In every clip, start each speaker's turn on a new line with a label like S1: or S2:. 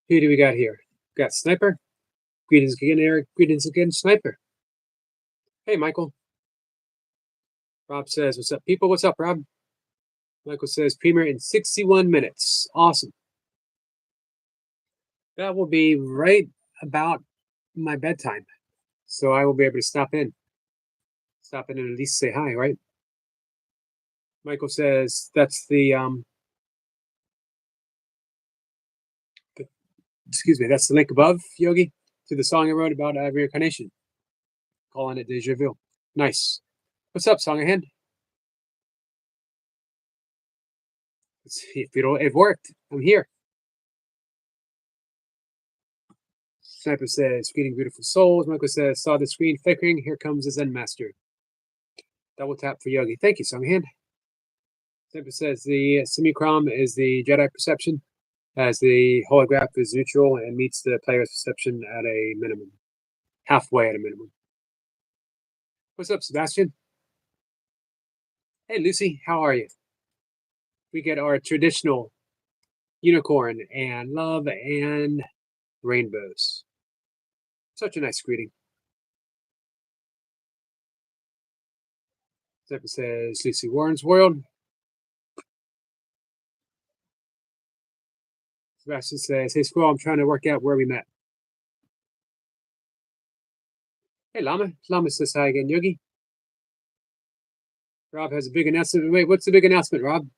S1: Who do we got here? Got Sniper. Greetings again, Eric. Greetings again, Sniper. Hey, Michael. Rob says, "What's up, people? What's up, Rob?" Michael says, "Premier in 61 minutes. Awesome. That will be right about my bedtime, so I will be able to stop in, and at least say hi, right?" Michael says, "That's excuse me, that's the link above, Yogi, to the song I wrote about reincarnation, calling it Deja Vu. Nice. What's up, Song Ahead? If you don't, it worked. I'm here." Sniper says, "Greeting, beautiful souls." Michael says, "Saw the screen flickering. Here comes the Zen Master." Double tap for Yogi. Thank you, Songhand. Sniper says, "The Simulacrum is the Jedi perception, as the holograph is neutral and meets the player's perception at a minimum. Halfway at a minimum." What's up, Sebastian? Hey, Lucy. How are you? We get our traditional unicorn and love and rainbows. Such a nice greeting. Sniper says, "Lucy Warren's World." Sebastian says, "Hey, Squirrel, I'm trying to work out where we met." Hey, Llama. Llama says hi again, Yogi. Rob has a big announcement. Wait, what's the big announcement, Rob?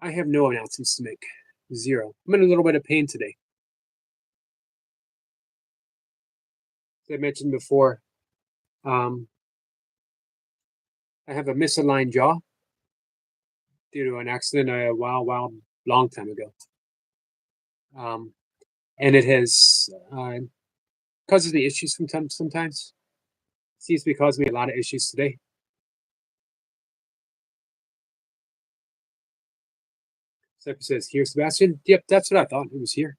S1: I have no announcements to make. Zero. I'm in a little bit of pain today. As I mentioned before, um, I have a misaligned jaw due to an accident a long time ago. And it has causes me issues sometimes. Seems to be causing me a lot of issues today. Sniper says, "Here, Sebastian." Yep, that's what I thought. It was here.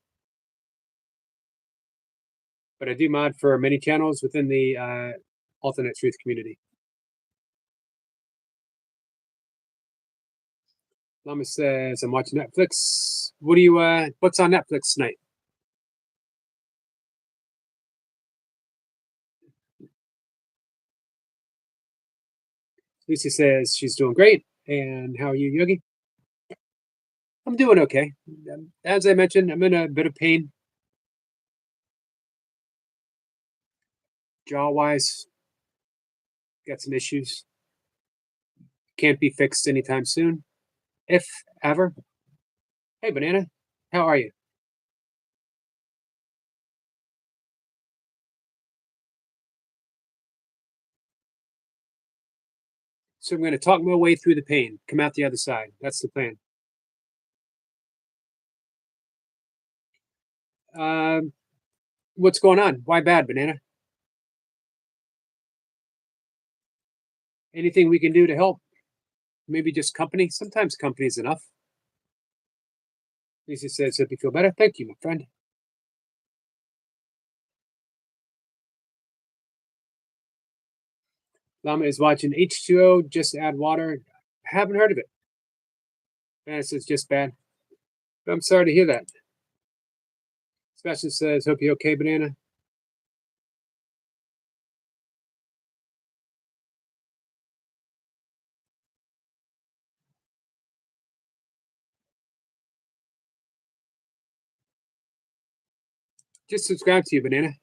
S1: But I do mod for many channels within the alternate truth community. Llama says, "I'm watching Netflix." What do you what's on Netflix tonight? Lucy says she's doing great. And how are you, Yogi? I'm doing okay. As I mentioned, I'm in a bit of pain, jaw wise. Got some issues. Can't be fixed anytime soon, if ever. Hey, Banana, how are you? So I'm going to talk my way through the pain, come out the other side. That's the plan. Um, what's going on? Why bad, Banana? Anything we can do to help? Maybe just company? Sometimes company is enough. Lisa says, "Hope you feel better." Thank you, my friend. Llama is watching H2O, just add water. Haven't heard of it. Banana says, "Just bad." I'm sorry to hear that. Sebastian says, "Hope you're okay, Banana." Just subscribe to you, Banana.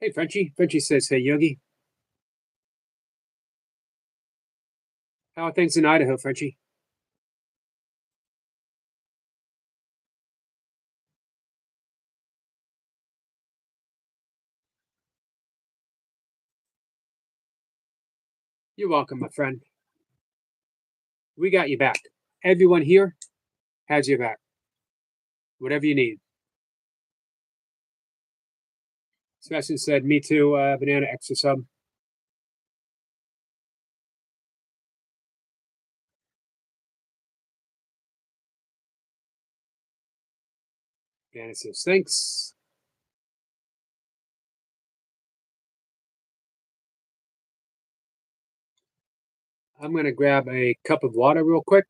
S1: Hey, Frenchie. Frenchie says, "Hey, Yogi. How are things in Idaho, Frenchie?" You're welcome, my friend. We got you back. Everyone here has your back. Whatever you need. Sebastian said, "Me too, Banana extra sub." Janice says, thanks. I'm going to grab a cup of water real quick.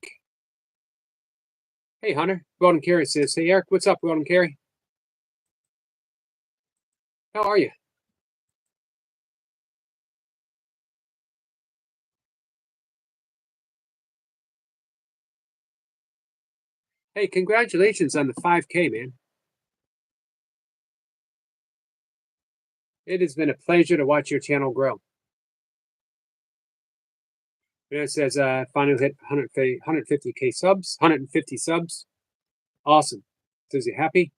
S1: Hey, Hunter. Golden Carey says, hey, Eric, what's up, Golden Carey? How are you? Hey, congratulations on the 5K, man. It has been a pleasure to watch your channel grow. It says finally hit 150K subs, 150 subs. Awesome. Says you happy?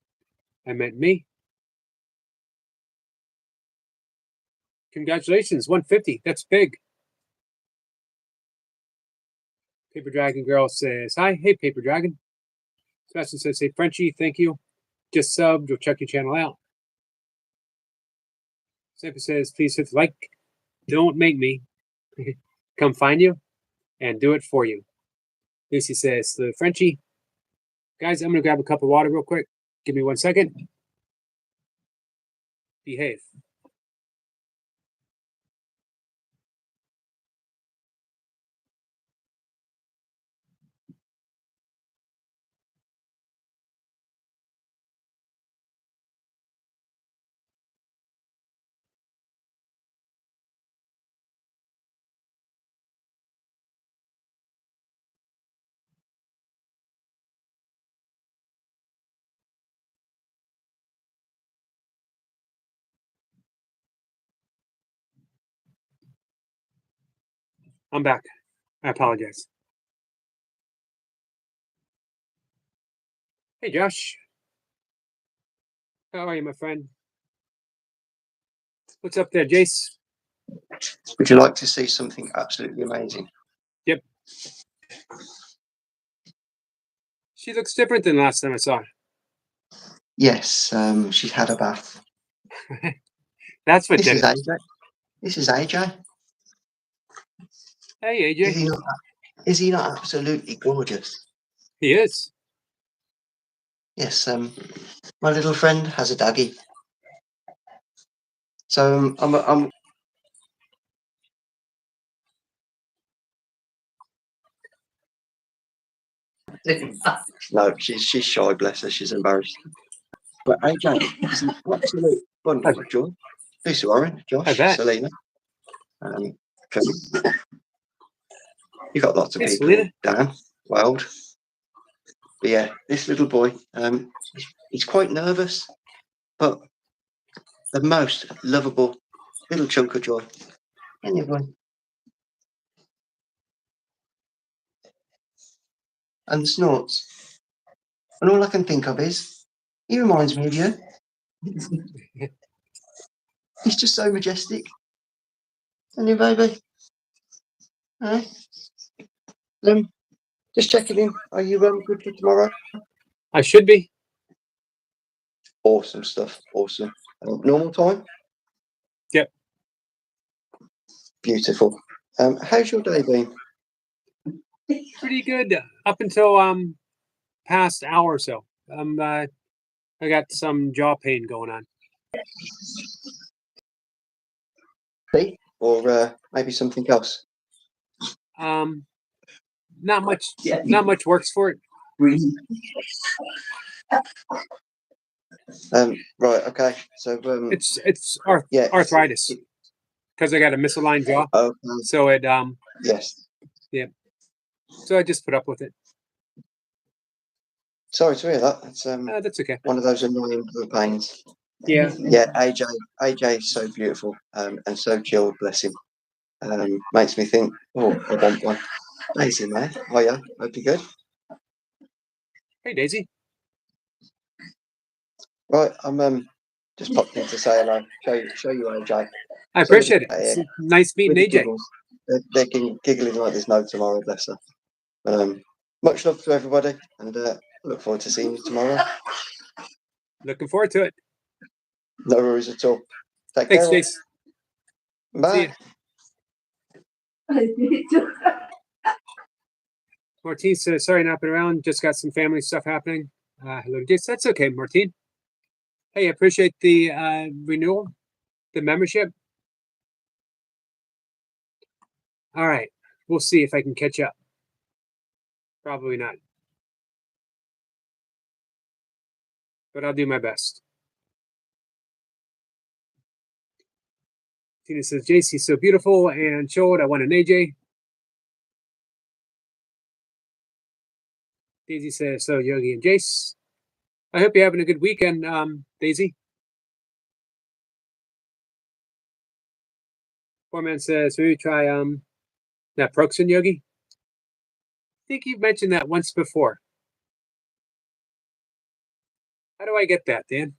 S1: I meant me. Congratulations, 150. That's big. Paper Dragon Girl says hi. Hey, Paper Dragon. Sebastian says, hey, Frenchie, thank you. Just subbed. We'll check your channel out. Sampa says, please hit the like. Don't make me come find you and do it for you. Lucy says, the Frenchie. Guys, I'm going to grab a cup of water real quick. Give me 1 second. Behave. I'm back. I apologize. Hey, Josh. How are you, my friend? What's up there, Jace?
S2: Would you like to see something absolutely amazing?
S1: Yep. She looks different than last time I saw her.
S2: Yes, she's had a bath.
S1: That's what
S2: This
S1: did
S2: is
S1: it.
S2: AJ. This is AJ.
S1: Hey, AJ.
S2: Is he not absolutely gorgeous?
S1: He is.
S2: Yes, my little friend has a doggy. So I'm no, she's shy, bless her, she's embarrassed. But AJ is an absolute bundle of joy. Lisa Warren,
S1: I
S2: Josh,
S1: bet.
S2: Selena, you got lots of
S1: Hey,
S2: people
S1: Selena.
S2: in Dan, Wild. But yeah, this little boy, he's quite nervous, but the most lovable little chunk of joy. Anyway. And the snorts. And all I can think of is, he reminds me of you. He's just so majestic. And you, baby? Alright. Just checking in. Are you good for tomorrow?
S1: I should be.
S2: Awesome stuff. Awesome. Normal time?
S1: Yep.
S2: Beautiful. How's your day been?
S1: Pretty good up until past hour or so. I got some jaw pain going on.
S2: Or maybe something else?
S1: Not much. Not much works for it.
S2: Right. Okay. So
S1: it's arthritis because I got a misaligned jaw.
S2: Okay.
S1: So it
S2: yes.
S1: Yeah. So I just put up with it.
S2: Sorry to hear that. It's
S1: that's okay.
S2: One of those annoying pains.
S1: Yeah.
S2: Yeah. AJ is so beautiful and so chilled. Bless him. Makes me think. Oh, I want one. Daisy, man. Oh yeah. Hope you're good.
S1: Hey, Daisy.
S2: Right. I'm just popped in to say hello. Show you AJ.
S1: I appreciate it. It's nice meeting AJ.
S2: They're giggling like there's no tomorrow. Bless her. Much love to everybody, and look forward to seeing you tomorrow.
S1: Looking forward to it.
S2: No worries at all.
S1: Thanks, care. Jace.
S2: Bye.
S1: Martine says, sorry, not been around. Just got some family stuff happening. Hello, Jace. That's okay, Martine. Hey, I appreciate the renewal, the membership. All right, we'll see if I can catch up. Probably not, but I'll do my best. Tina says, JC's so beautiful and chilled. I want an AJ. Daisy says, so Yogi and Jace. I hope you're having a good weekend, Daisy. Poor man says, maybe try naproxen, Yogi. I think you've mentioned that once before. How do I get that, Dan?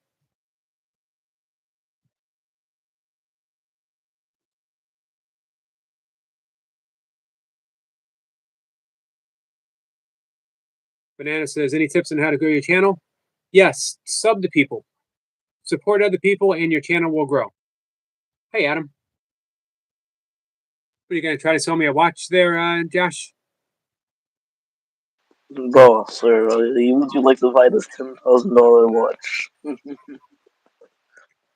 S1: Banana says, any tips on how to grow your channel? Yes, sub to people. Support other people and your channel will grow. Hey, Adam. What are you going to try to sell me a watch there, Josh?
S3: Bro, sir, would you like to buy this $10,000 watch?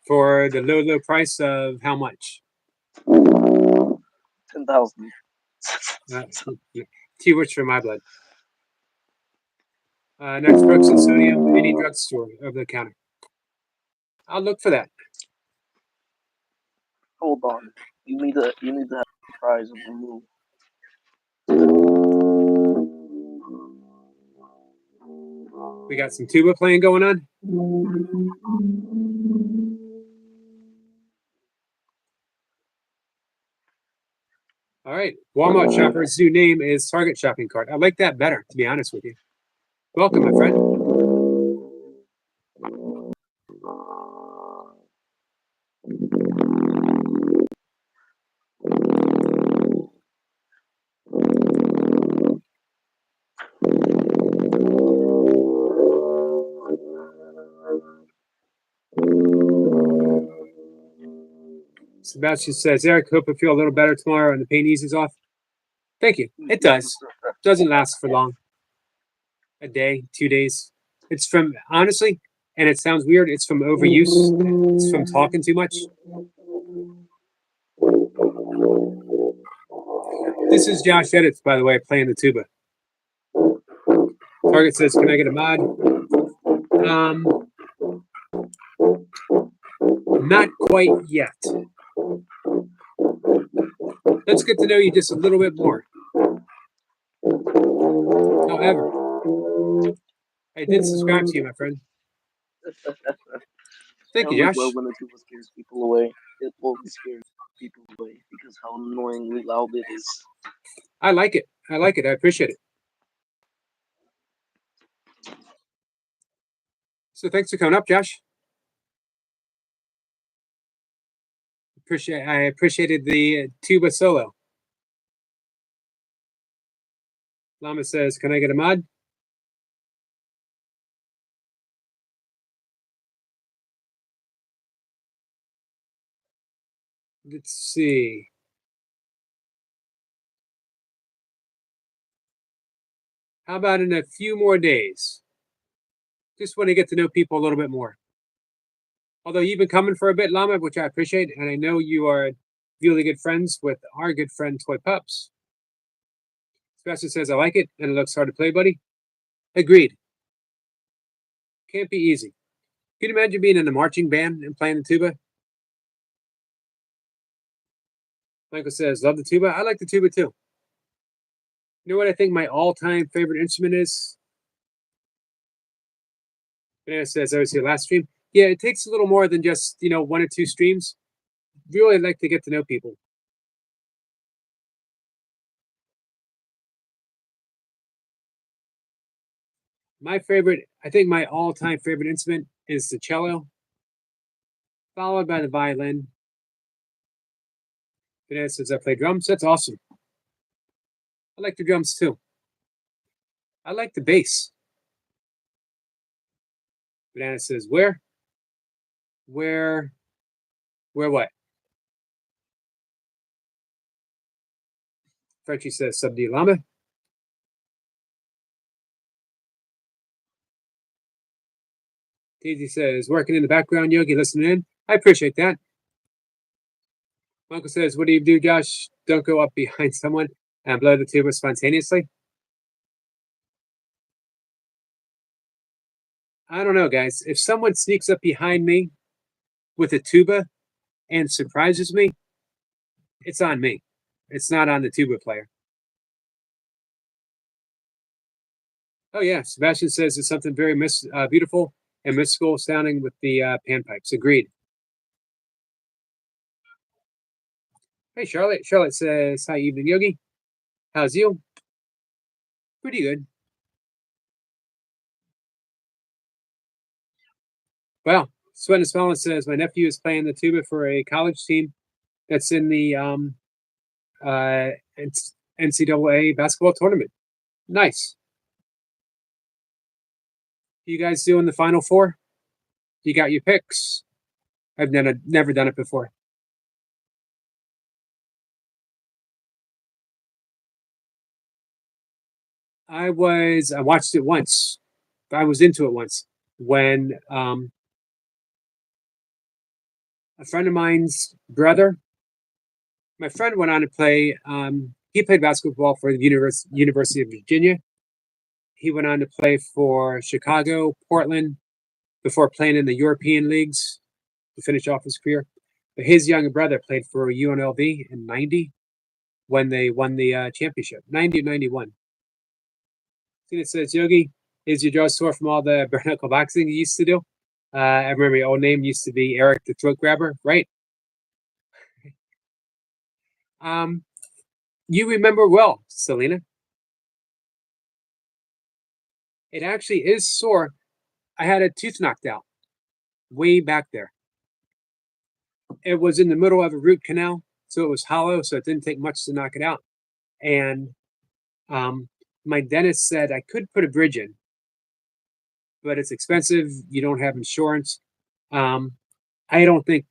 S1: For the low price of how much?
S3: 10,000.
S1: Too rich for my blood. Next, Brooks and Sodium, any drugstore over the counter. I'll look for that.
S3: Hold on, you need to have the prize of the move.
S1: We got some tuba playing going on. All right. Walmart shopper's new name is Target shopping cart. I like that better, to be honest with you. Welcome, my friend. Sebastian says, Eric, hope I feel a little better tomorrow and the pain eases off. Thank you. It does. Doesn't last for long. A day, 2 days. It's from, honestly, and it sounds weird, it's from overuse. It's from talking too much. This is Josh Edits, by the way, playing the tuba. Target says, can I get a mod? Not quite yet. Let's get to know you just a little bit more. However, I did subscribe to you, my friend. Thank you, Josh.
S3: I when the tuba scares people away. It will scare people away because how annoyingly loud it is.
S1: I like it. I like it. I appreciate it. So thanks for coming up, Josh. I appreciated the tuba solo. Llama says, can I get a mod? Let's see. How about in a few more days? Just want to get to know people a little bit more. Although you've been coming for a bit, Llama, which I appreciate, and I know you are really good friends with our good friend Toy Pups. Sebastian says, I like it, and it looks hard to play, buddy. Agreed. Can't be easy. Can you imagine being in a marching band and playing the tuba? Michael says, love the tuba. I like the tuba too. You know what I think my all-time favorite instrument is? Banana says, I was here last stream. Yeah, it takes a little more than just, 1 or 2 streams. Really like to get to know people. I think my all-time favorite instrument is the cello, followed by the violin. Banana says, I play drums. That's awesome. I like the drums too. I like the bass. Banana says, where? Where what? Frenchie says, sub D Llama. Daisy says, working in the background, Yogi, listening in. I appreciate that. Uncle says, what do you do, Josh? Don't go up behind someone and blow the tuba spontaneously. I don't know, guys. If someone sneaks up behind me with a tuba and surprises me, it's on me. It's not on the tuba player. Oh yeah, Sebastian says it's something very beautiful and mystical sounding with the panpipes. Agreed. Hey Charlotte. Charlotte says, hi evening Yogi. How's you? Pretty good. Well, Sweat and Smelling says my nephew is playing the tuba for a college team that's in the NCAA basketball tournament. Nice. You guys doing the Final Four? You got your picks? I've never done it before. I watched it once. I was into it once when a friend of mine's brother, my friend went on to play. He played basketball for the University of Virginia. He went on to play for Chicago, Portland, before playing in the European leagues to finish off his career. But his younger brother played for UNLV in '90 when they won the championship, 90 or 91. It says, Yogi, is your jaw sore from all the bare knuckle boxing you used to do? I remember your old name used to be Eric the Throat Grabber, right? You remember well, Selena. It actually is sore. I had a tooth knocked out way back there. It was in the middle of a root canal, so it was hollow, so it didn't take much to knock it out. And my dentist said I could put a bridge in, but it's expensive. You don't have insurance. I don't think,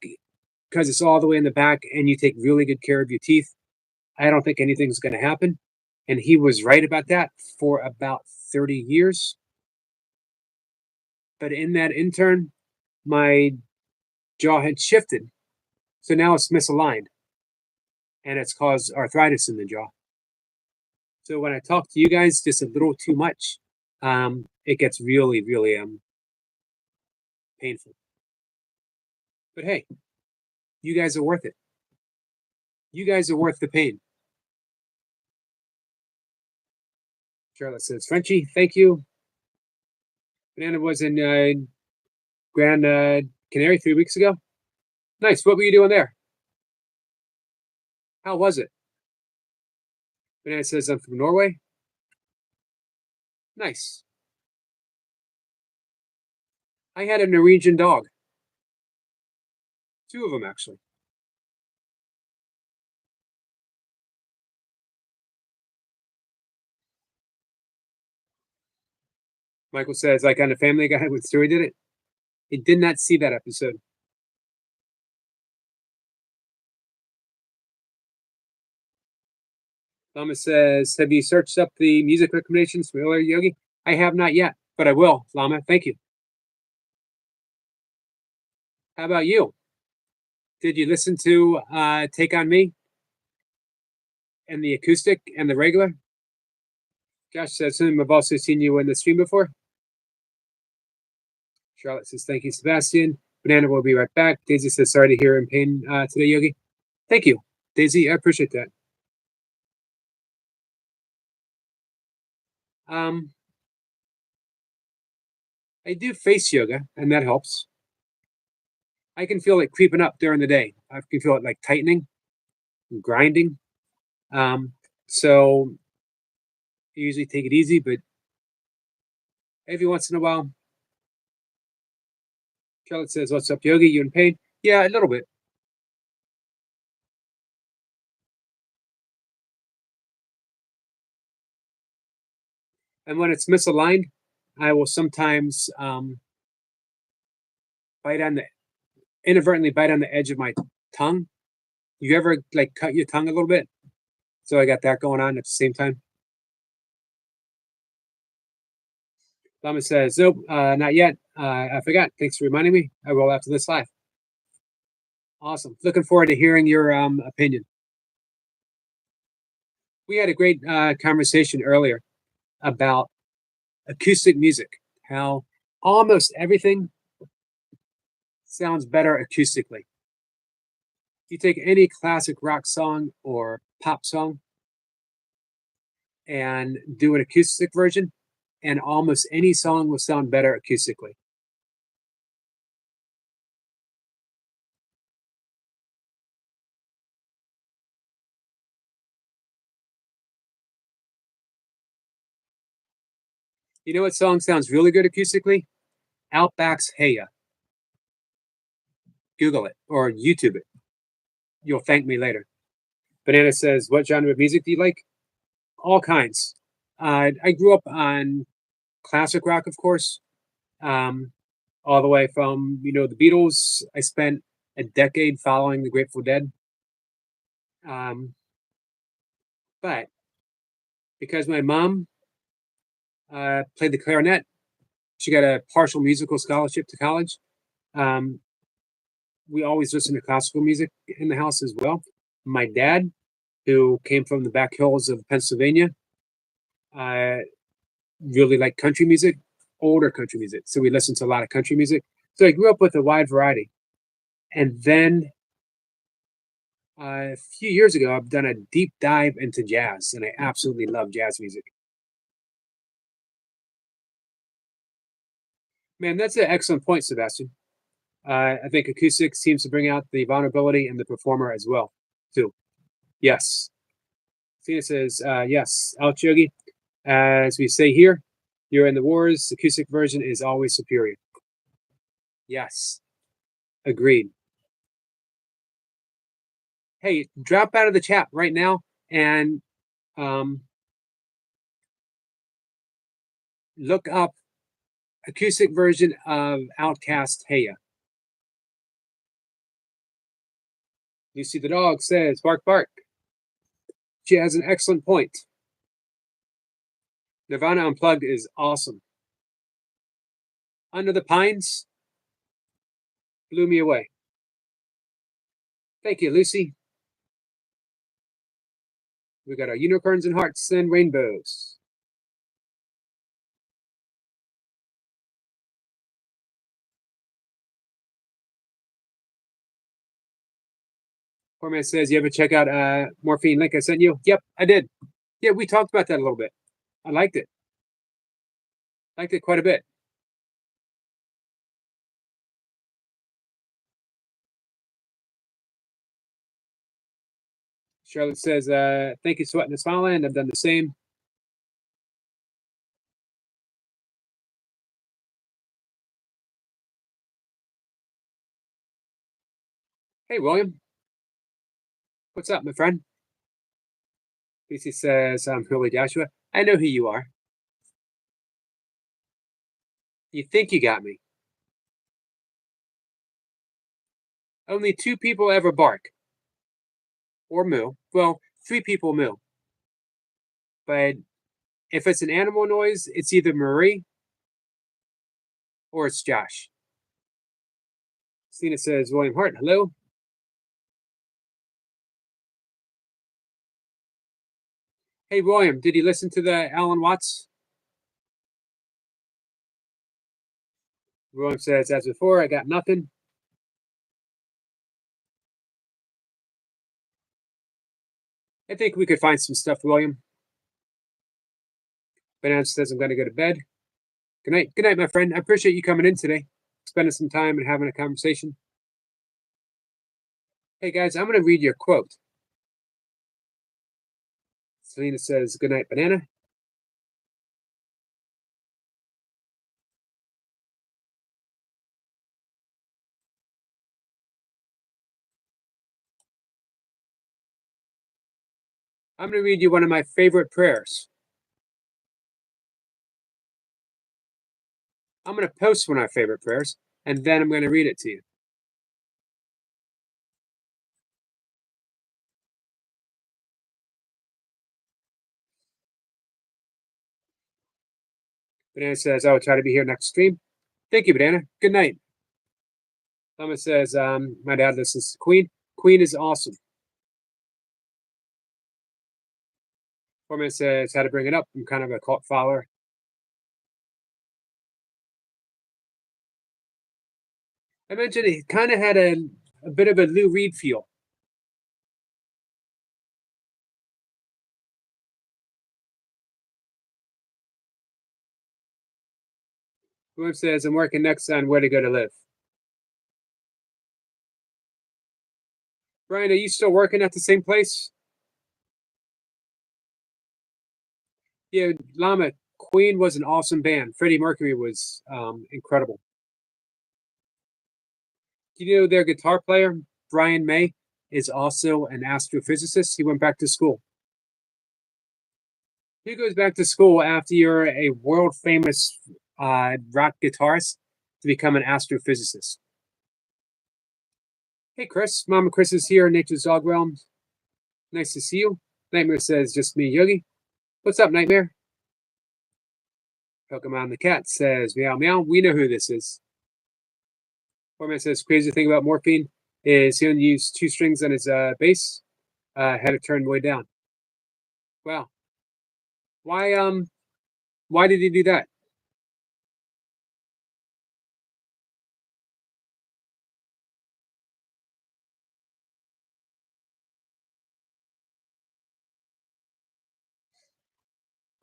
S1: because it's all the way in the back and you take really good care of your teeth, I don't think anything's going to happen. And he was right about that for about 30 years. But in that intern, my jaw had shifted. So now it's misaligned. And it's caused arthritis in the jaw. So when I talk to you guys just a little too much, it gets really, really painful. But hey, you guys are worth it. You guys are worth the pain. Charlotte says, Frenchie, thank you. Banana was in Grand Canary 3 weeks ago. Nice. What were you doing there? How was it? Banana says, I'm from Norway. Nice. I had a Norwegian dog. 2 of them, actually. Michael says, like on the Family Guy when Stewie did it. He did not see that episode. Thomas says, have you searched up the music recommendations from earlier, Yogi? I have not yet, but I will, Lama. Thank you. How about you? Did you listen to Take On Me? And the acoustic and the regular? Josh says, I've also seen you in the stream before. Charlotte says, thank you, Sebastian. Banana will be right back. Daisy says, sorry to hear in pain today, Yogi. Thank you, Daisy. I appreciate that. I do face yoga, and that helps. I can feel it creeping up during the day. I can feel it like tightening, and grinding. So I usually take it easy, but every once in a while. Charlotte says, what's up, Yogi? You in pain? Yeah, a little bit. And when it's misaligned, I will sometimes inadvertently bite on the edge of my tongue. You ever like cut your tongue a little bit? So I got that going on at the same time. Lama says, nope, not yet. I forgot. Thanks for reminding me. I will after this live. Awesome. Looking forward to hearing your opinion. We had a great conversation earlier about acoustic music, how almost everything sounds better acoustically. You take any classic rock song or pop song and do an acoustic version, and almost any song will sound better acoustically. You know what song sounds really good acoustically? Outback's Hey Ya. Google it or YouTube it. You'll thank me later. Banana says, what genre of music do you like? All kinds. I grew up on classic rock, of course, all the way from, the Beatles. I spent a decade following the Grateful Dead. But because my mom played the clarinet, she got a partial musical scholarship to college. We always listened to classical music in the house as well. My dad, who came from the back hills of Pennsylvania, really liked country music, older country music. So we listened to a lot of country music. So I grew up with a wide variety. And then a few years ago, I've done a deep dive into jazz, and I absolutely love jazz music. Man, that's an excellent point, Sebastian. I think acoustic seems to bring out the vulnerability in the performer as well, too. Yes. Tina says, yes. Al Chogi, as we say here, you're in the wars. Acoustic version is always superior. Yes. Agreed. Hey, drop out of the chat right now and look up acoustic version of Outcast Hey Ya. Lucy the dog says, bark, bark. She has an excellent point. Nirvana Unplugged is awesome. Under the Pines blew me away. Thank you, Lucy. We got our unicorns and hearts and rainbows. Poor man says, you ever check out Morphine link I sent you? Yep, I did. Yeah, we talked about that a little bit. I liked it. Liked it quite a bit. Charlotte says, thank you, Sweating and Smiling. I've done the same. Hey, William. What's up, my friend? PC says, I'm Hurley Joshua. I know who you are. You think you got me. Only 2 people ever bark. Or moo. Well, 3 people moo. But if it's an animal noise, it's either Marie or it's Josh. Stina says, William Hart, hello. Hey, William, did you listen to the Alan Watts? William says, as before, I got nothing. I think we could find some stuff, William. Banana says, I'm going to go to bed. Good night. Good night, my friend. I appreciate you coming in today, spending some time and having a conversation. Hey, guys, I'm going to read your quote. Selena says, good night, Banana. I'm going to read you one of my favorite prayers. I'm going to post one of my favorite prayers, and then I'm going to read it to you. Banana says, I will try to be here next stream. Thank you, Banana. Good night. Thomas says, my dad listens to Queen. Queen is awesome. Foreman says, how to bring it up. I'm kind of a cult follower. I mentioned he kind of had a bit of a Lou Reed feel. William says, I'm working next on where to go to live. Brian, are you still working at the same place? Yeah, Llama, Queen was an awesome band. Freddie Mercury was incredible. Do you know their guitar player, Brian May, is also an astrophysicist? He went back to school. He goes back to school after you're a world famous rock guitarist to become an astrophysicist. Hey, Chris. Mama Chris is here in Nature's Dog Realm. Nice to see you. Nightmare says, just me, Yogi. What's up, Nightmare? Pokemon the cat says, meow, meow. We know who this is. Foreman says, crazy thing about morphine is he only used 2 strings on his bass. Had it turned way down. Wow. Why did he do that?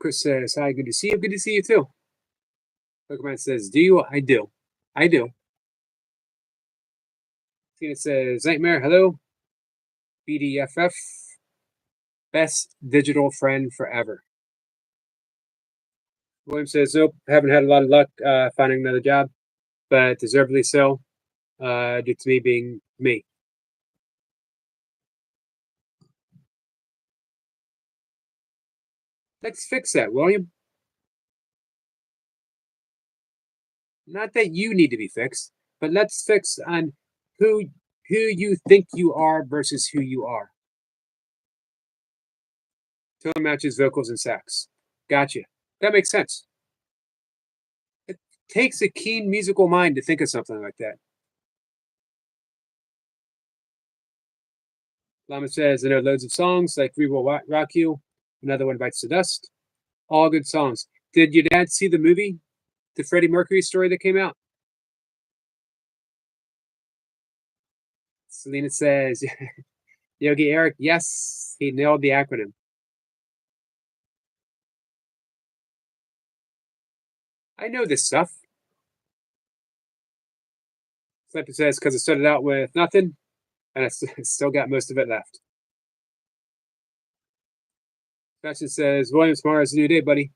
S1: Chris says, hi, good to see you. Good to see you too. Pokemon says, do you? I do. I do. Tina says, Nightmare, hello. BDFF, best digital friend forever. William says, nope, haven't had a lot of luck finding another job, but deservedly so, due to me being me. Let's fix that, William. Not that you need to be fixed, but let's fix on who you think you are versus who you are. Tone matches vocals and sax. Gotcha. That makes sense. It takes a keen musical mind to think of something like that. Lama says, I know loads of songs like We Will Rock You, another one Bites the Dust. All good songs. Did your dad see the movie, the Freddie Mercury story that came out? Selena says, Yogi Eric, yes, he nailed the acronym. I know this stuff. Sniper says, because it started out with nothing, and I still got most of it left. Fashion says, William, tomorrow's a new day, buddy.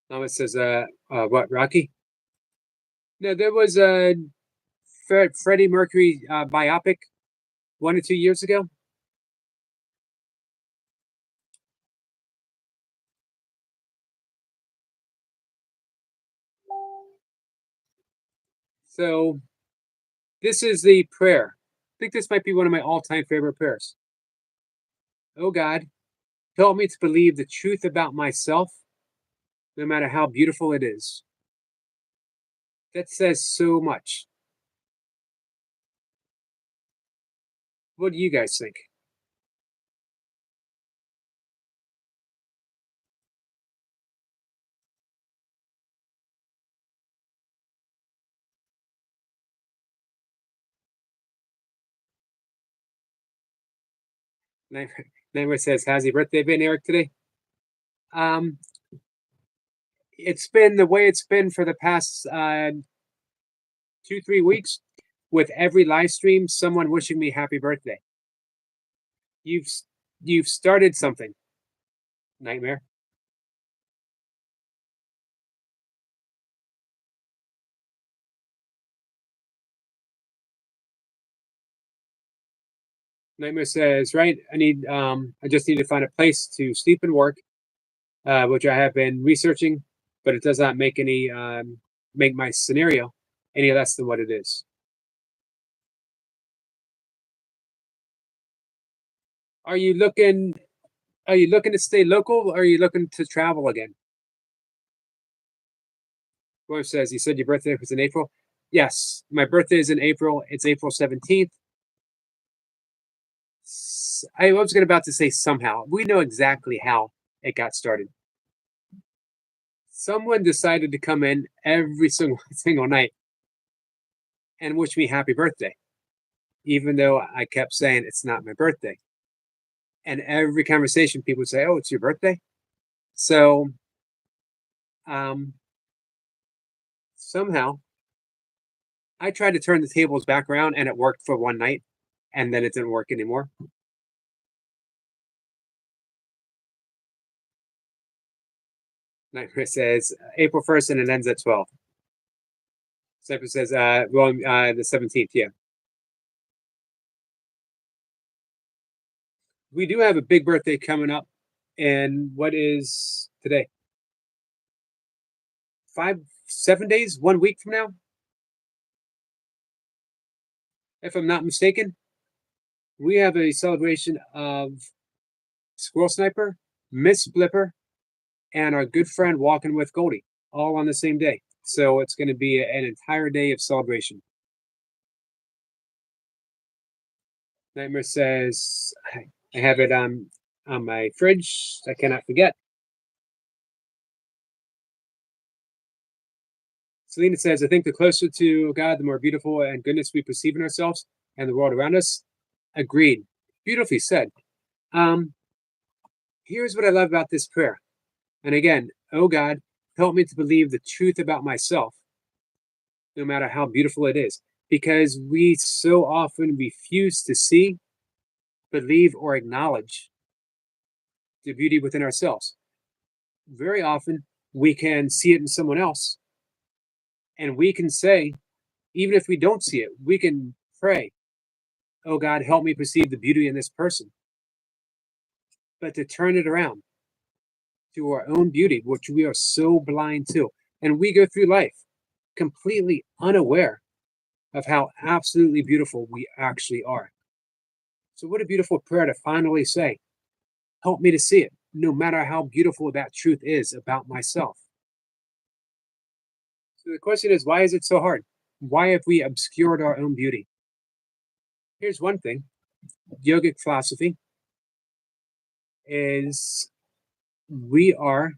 S1: Lama says, what, Rocky? No, there was a Freddie Mercury biopic 1 or 2 years ago. So this is the prayer. I think this might be one of my all-time favorite prayers. Oh God, help me to believe the truth about myself, no matter how beautiful it is. That says so much. What do you guys think? Nightmare says, how's your birthday been, Eric, today? It's been the way it's been for the past 2-3 weeks, with every live stream, someone wishing me happy birthday. You've started something, Nightmare. Nightmare says, right, I just need to find a place to sleep and work, which I have been researching, but it does not make make my scenario any less than what it is. Are you looking to stay local or are you looking to travel again? William says, you said your birthday was in April? Yes, my birthday is in April. It's April 17th. I was about to say somehow. We know exactly how it got started. Someone decided to come in every single night and wish me happy birthday, even though I kept saying it's not my birthday. And every conversation, people would say, "Oh, it's your birthday." So, somehow, I tried to turn the tables back around, and it worked for one night, and then it didn't work anymore. Nightmare says April 1st, and it ends at 12. Cypher says, the 17th, yeah. We do have a big birthday coming up, and what is today? 7 days, 1 week from now, if I'm not mistaken. We have a celebration of Squirrel Sniper, Miss Blipper, and our good friend Walking with Goldie, all on the same day. So it's going to be an entire day of celebration. Nightmare says, I have it on my fridge. I cannot forget. Selena says, I think the closer to God, the more beautiful and goodness we perceive in ourselves and the world around us. Agreed. Beautifully said. Here's what I love about this prayer. And again, oh God, help me to believe the truth about myself, no matter how beautiful it is, because we so often refuse to see, believe, or acknowledge the beauty within ourselves. Very often, we can see it in someone else, and we can say, even if we don't see it, we can pray, oh God, help me perceive the beauty in this person. But to turn it around to our own beauty, which we are so blind to, and we go through life completely unaware of how absolutely beautiful we actually are. So, what a beautiful prayer to finally say, help me to see it, no matter how beautiful that truth is about myself. So, the question is, why is it so hard? Why have we obscured our own beauty? Here's one thing: yogic philosophy is we are,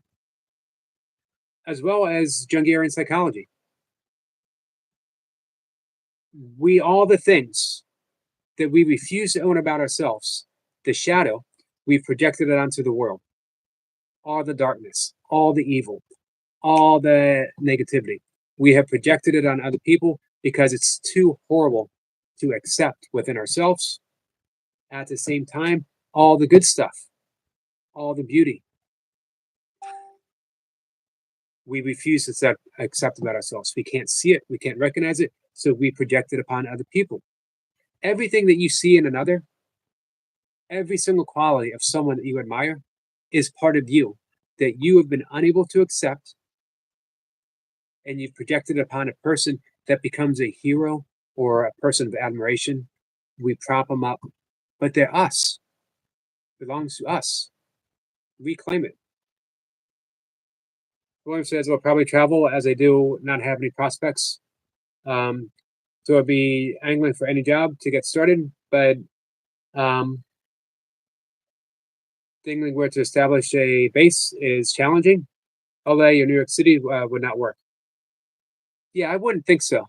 S1: as well as Jungian psychology, we all the things that we refuse to own about ourselves, the shadow, we've projected it onto the world. All the darkness, all the evil, all the negativity. We have projected it on other people because it's too horrible to accept within ourselves. At the same time, all the good stuff, all the beauty, we refuse to accept about ourselves. We can't see it, we can't recognize it, so we project it upon other people. Everything that you see in another, every single quality of someone that you admire, is part of you that you have been unable to accept, and you've projected it upon a person that becomes a hero or a person of admiration. We prop them up, but they're us. It belongs to us. Reclaim it. William says, I'll probably travel as I do not have any prospects. So I'll be angling for any job to get started, but thinking where to establish a base is challenging. LA or New York City would not work. Yeah, I wouldn't think so.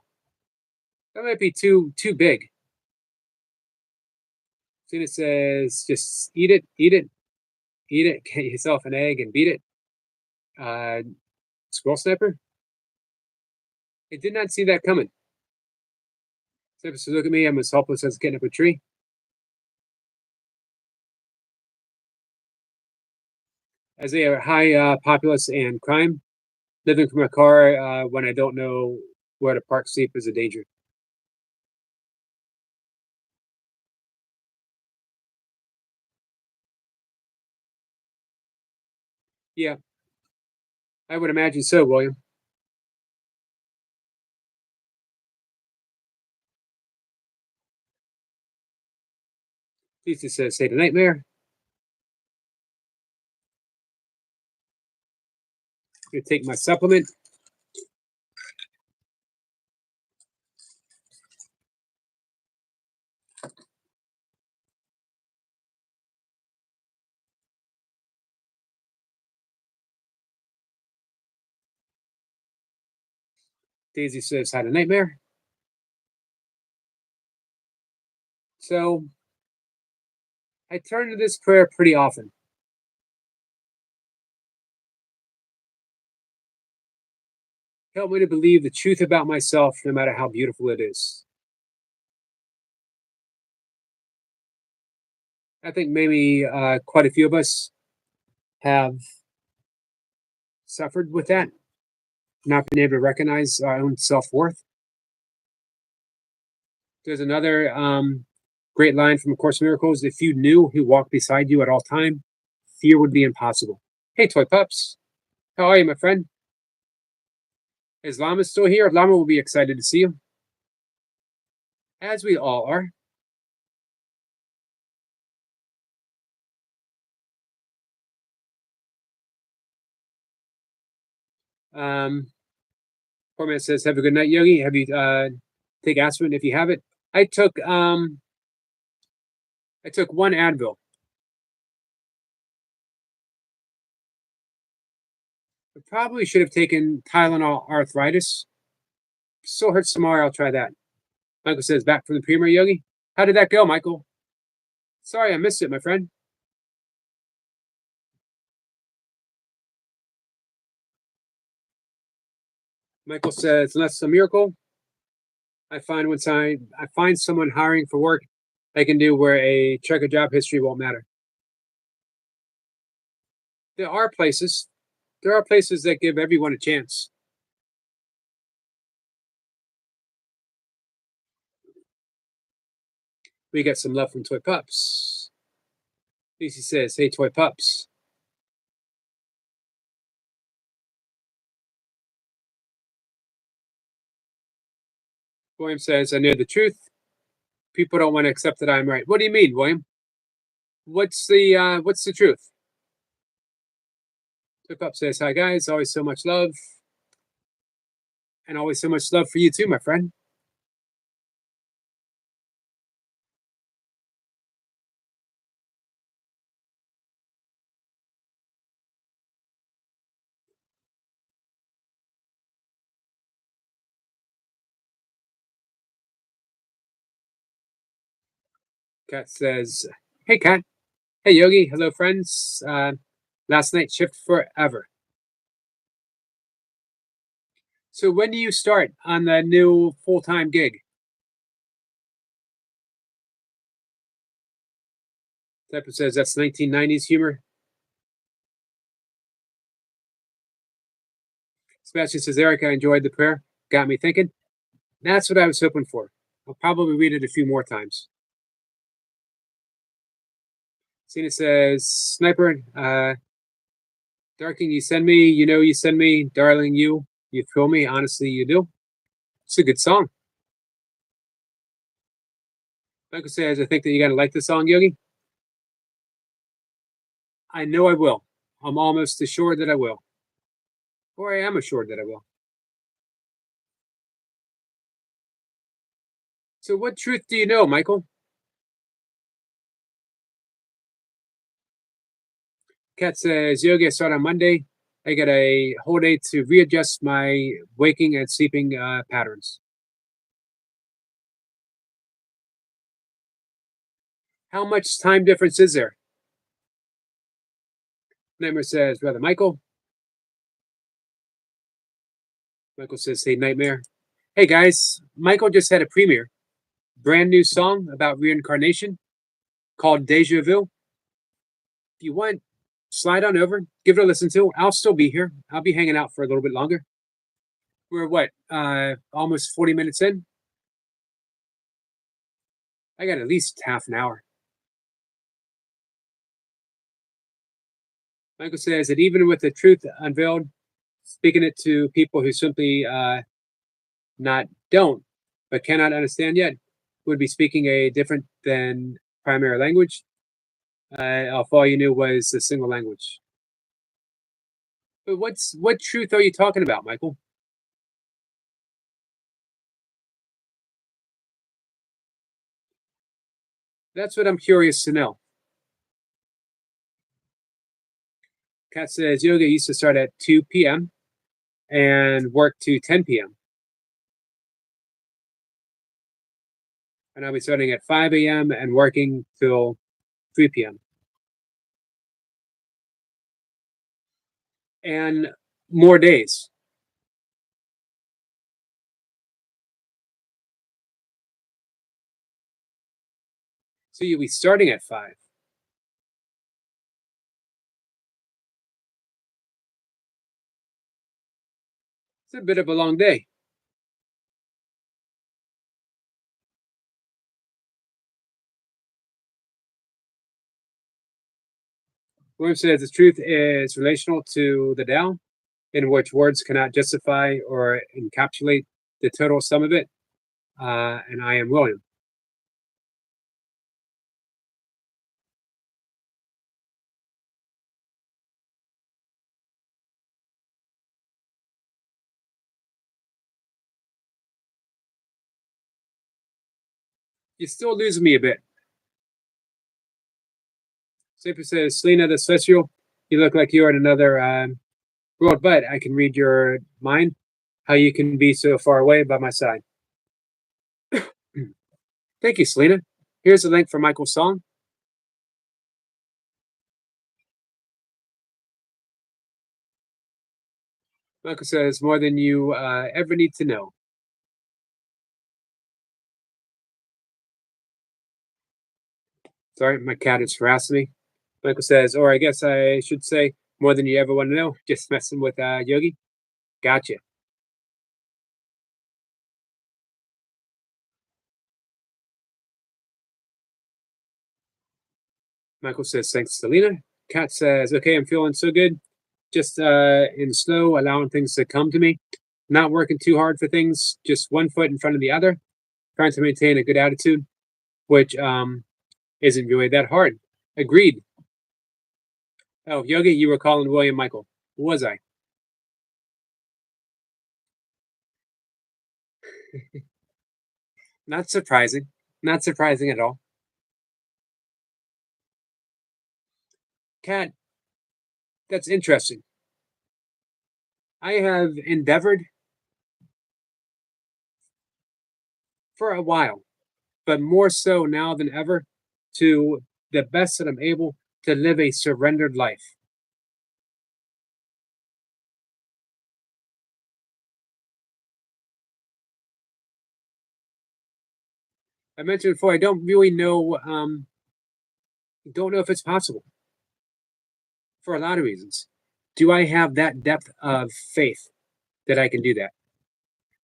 S1: That might be too big. Tina says, just eat it, eat it, eat it, get yourself an egg and beat it. Squirrel Sniper? I did not see that coming. Sniper says, look at me, I'm as helpless as getting up a tree. As a high populace and crime, living from a car when I don't know where to park safe is a danger. Yeah, I would imagine so, William. Lisa says, say the nightmare. gonna take my supplement. Daisy says, had a nightmare. So I turn to this prayer pretty often. Help me to believe the truth about myself, no matter how beautiful it is. I think maybe quite a few of us have suffered with that, not being able to recognize our own self-worth. There's another great line from A Course in Miracles: if you knew who walked beside you at all time, fear would be impossible. Hey, Toy Pups. How are you, my friend? Is Llama still here? Llama will be excited to see you. As we all are. Poor man says, have a good night, Yogi. Have you take aspirin if you have it? I took one Advil. I probably should have taken Tylenol arthritis. Still hurts tomorrow. I'll try that. Michael says, back from the Premier, Yogi. How did that go, Michael? Sorry, I missed it, my friend. Michael says, unless it's a miracle, I find someone hiring for work I can do where a check of job history won't matter. There are places that give everyone a chance. We got some love from Toy Pups. Lucy says, hey, Toy Pups. William says, I know the truth. People don't want to accept that I'm right. What do you mean, William? What's the truth? Toy Pup says, hi, guys. Always so much love. And always so much love for you too, my friend. Kat says, hey, Kat. Hey, Yogi. Hello, friends. Last night shift forever. So when do you start on the new full-time gig? Typer says that's 1990s humor. Sebastian says, Eric, I enjoyed the prayer. Got me thinking. That's what I was hoping for. I'll probably read it a few more times. Cena says, Sniper, Darking, you send me, you send me, darling, you thrill me, honestly, you do. It's a good song. Michael says, I think that you gotta like the song, Yogi. I know I will. I'm almost assured that I will. Or I am assured that I will. So what truth do you know, Michael? Kat says, Yogi, I start on Monday. I get a whole day to readjust my waking and sleeping patterns. How much time difference is there? Nightmare says, Brother Michael. Michael says, hey, Nightmare. Hey, guys. Michael just had a premiere. Brand new song about reincarnation called Deja Vu. If you want, slide on over, give it a listen to. I'll still be here. I'll be hanging out for a little bit longer. We're almost 40 minutes in? I got at least half an hour. Michael says that even with the truth unveiled, speaking it to people who simply don't, but cannot understand yet, would be speaking a different than primary language. If all you knew was a single language. But what truth are you talking about, Michael? That's what I'm curious to know. Kat says yoga used to start at 2 p.m. and work to 10 p.m. And I'll be starting at 5 a.m. and working till 3 p.m. And more days. So you'll be starting at 5. It's a bit of a long day. William says the truth is relational to the Tao, in which words cannot justify or encapsulate the total sum of it. And I am William. You're still losing me a bit. Super says, Selena the Celestial, you look like you're in another world, but I can read your mind. How you can be so far away by my side. Thank you, Selena. Here's a link for Michael's song. Michael says, more than you ever need to know. Sorry, my cat is harassing me. Michael says, or I guess I should say, more than you ever want to know. Just messing with Yogi. Gotcha. Michael says, thanks, Selena. Kat says, okay, I'm feeling so good. Just in slow, allowing things to come to me. Not working too hard for things, just one foot in front of the other. Trying to maintain a good attitude, which isn't really that hard. Agreed. Oh, Yogi, you were calling William Michael. Was I? Not surprising. Not surprising at all. Kat, that's interesting. I have endeavored for a while, but more so now than ever, to the best that I'm able to live a surrendered life. I mentioned before, I don't really know, don't know if it's possible for a lot of reasons. Do I have that depth of faith that I can do that?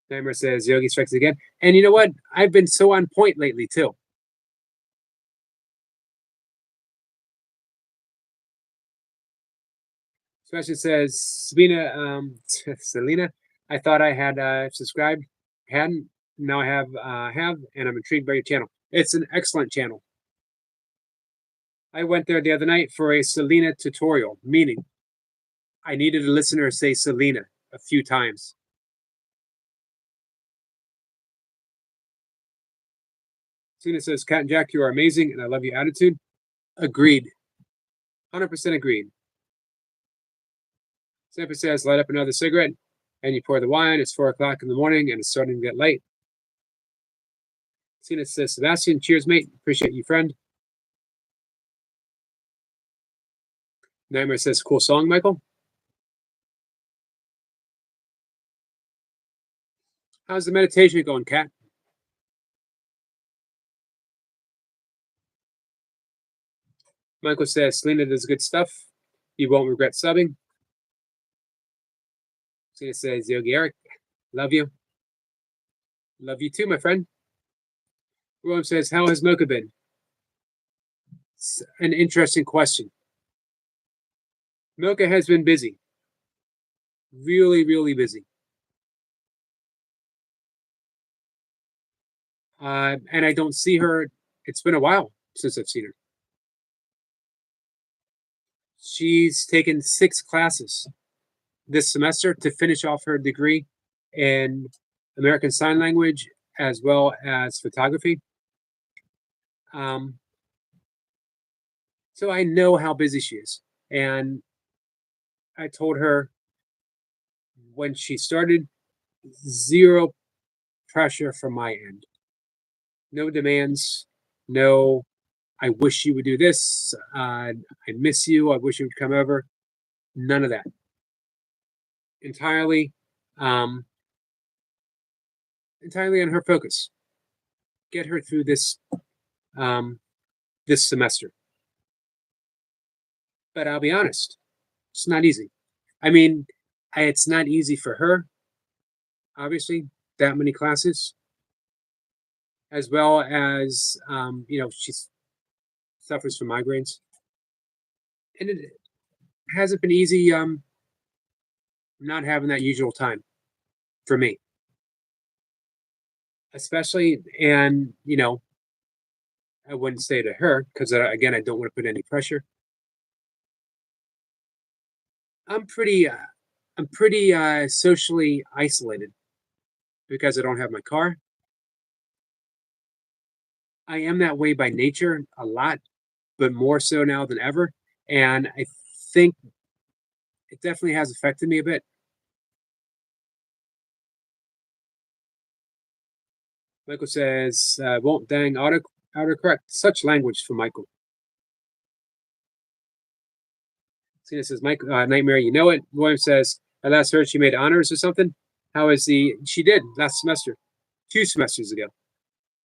S1: Nightmare says Yogi strikes again. And you know what? I've been so on point lately too. Sebastian says, Sabina, Selena, I thought I had subscribed, hadn't. Now I have, and I'm intrigued by your channel. It's an excellent channel. I went there the other night for a Selena tutorial, meaning I needed a listener to say Selena a few times. Selena says, Kat and Jack, you are amazing, and I love your attitude. Agreed. 100% agreed. Sampa says, light up another cigarette, and you pour the wine. It's 4 o'clock in the morning, and it's starting to get late. Selena says, Sebastian, cheers, mate. Appreciate you, friend. Nightmare says, cool song, Michael. How's the meditation going, Kat? Michael says, Selena does good stuff. You won't regret subbing. Selena says, Yogi Eric, love you. Love you too, my friend. William says, how has Mocha been? It's an interesting question. Mocha has been busy. Really, really busy. And I don't see her. It's been a while since I've seen her. She's taken 6 classes. this semester to finish off her degree in American Sign Language as well as photography. So I know how busy she is. And I told her when she started, zero pressure from my end. No demands, no, I wish you would do this. I miss you. I wish you would come over. None of that. Entirely, um, entirely on her focus. Get her through this, this semester. But I'll be honest, it's not easy. I mean, it's not easy for her, obviously, that many classes, as well as, she suffers from migraines. And it hasn't been easy not having that usual time for me, especially, and, I wouldn't say to her because, again, I don't want to put any pressure. I'm pretty, uh, I'm pretty socially isolated because I don't have my car. I am that way by nature a lot, but more so now than ever. And I think it definitely has affected me a bit. Michael says, won't dang autocorrect. Such language for Michael. Cena says, Mike, Nightmare, you know it. William says, I last heard she made honors or something. How is she did last semester, 2 semesters ago.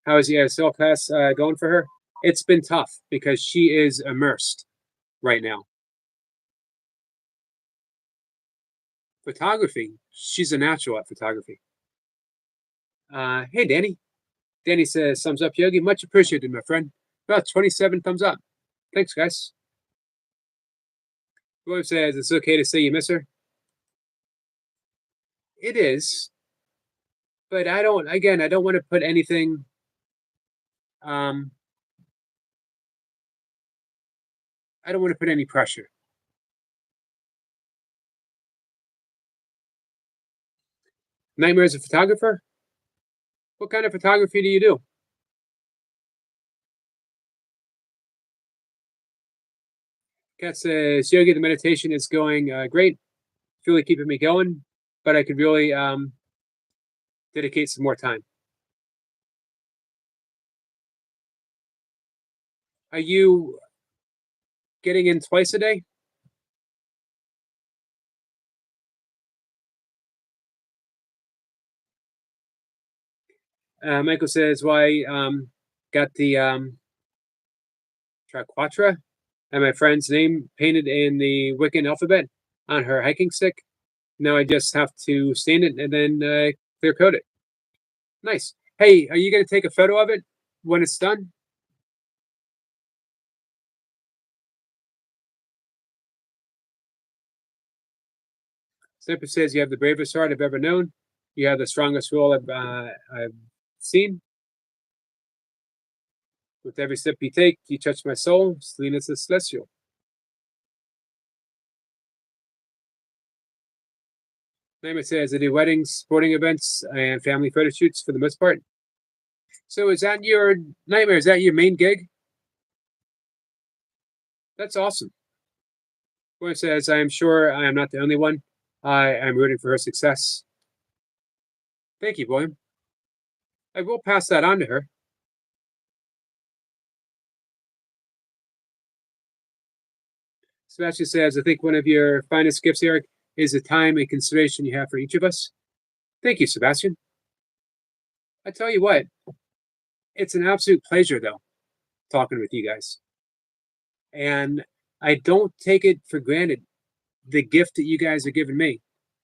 S1: How is the ASL class going for her? It's been tough because she is immersed right now. Photography, she's a natural at photography. Hey, Danny. Danny says, thumbs up, Yogi. Much appreciated, my friend. About 27 thumbs up. Thanks, guys. William says, it's okay to say you miss her. It is. But I don't want to put anything, I don't want to put any pressure. Nightmare as a photographer? What kind of photography do you do? Kat says, Yogi, the meditation is going great. It's really keeping me going, but I could really dedicate some more time. Are you getting in twice a day? Michael says, why got the Triquatra and my friend's name painted in the Wiccan alphabet on her hiking stick. Now I just have to stain it and then clear coat it. Nice. Hey, are you going to take a photo of it when it's done? Snipper says, you have the bravest heart I've ever known. You have the strongest will I've seen. With every step you take, you touch my soul. Selena is celestial. Nightmare says, I do weddings, sporting events, and family photo shoots for the most part. So is that your Nightmare? Is that your main gig? That's awesome. Boy says, I am sure I am not the only one. I am rooting for her success. Thank you, William. I will pass that on to her. Sebastian says, I think one of your finest gifts, Eric, is the time and consideration you have for each of us. Thank you, Sebastian. I tell you what, it's an absolute pleasure, though, talking with you guys. And I don't take it for granted, the gift that you guys are giving me.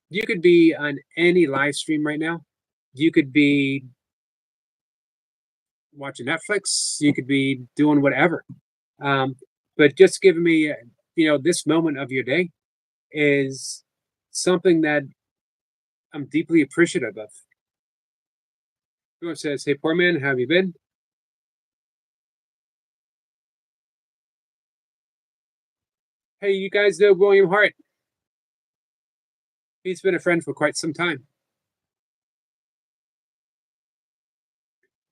S1: You could be on any live stream right now. You could be watching Netflix. You could be doing whatever. But just giving me, this moment of your day is something that I'm deeply appreciative of. Everyone says, hey, poor man, how have you been? Hey, you guys know William Hart. He's been a friend for quite some time.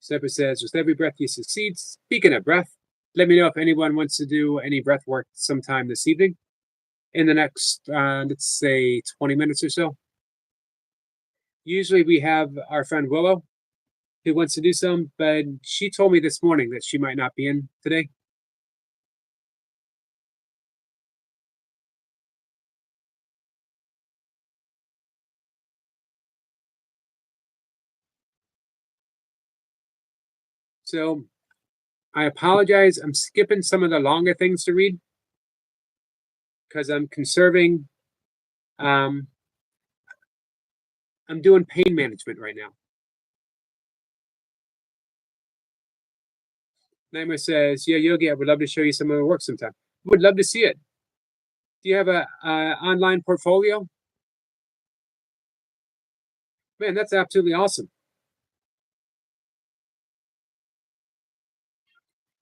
S1: Sniper says, with every breath you succeed. Speaking of breath, let me know if anyone wants to do any breath work sometime this evening in the next, let's say, 20 minutes or so. Usually we have our friend Willow who wants to do some, but she told me this morning that she might not be in today. So I apologize. I'm skipping some of the longer things to read because I'm conserving. I'm doing pain management right now. Nightmare says, yeah, Yogi, I would love to show you some of my work sometime. Would love to see it. Do you have a online portfolio? Man, that's absolutely awesome.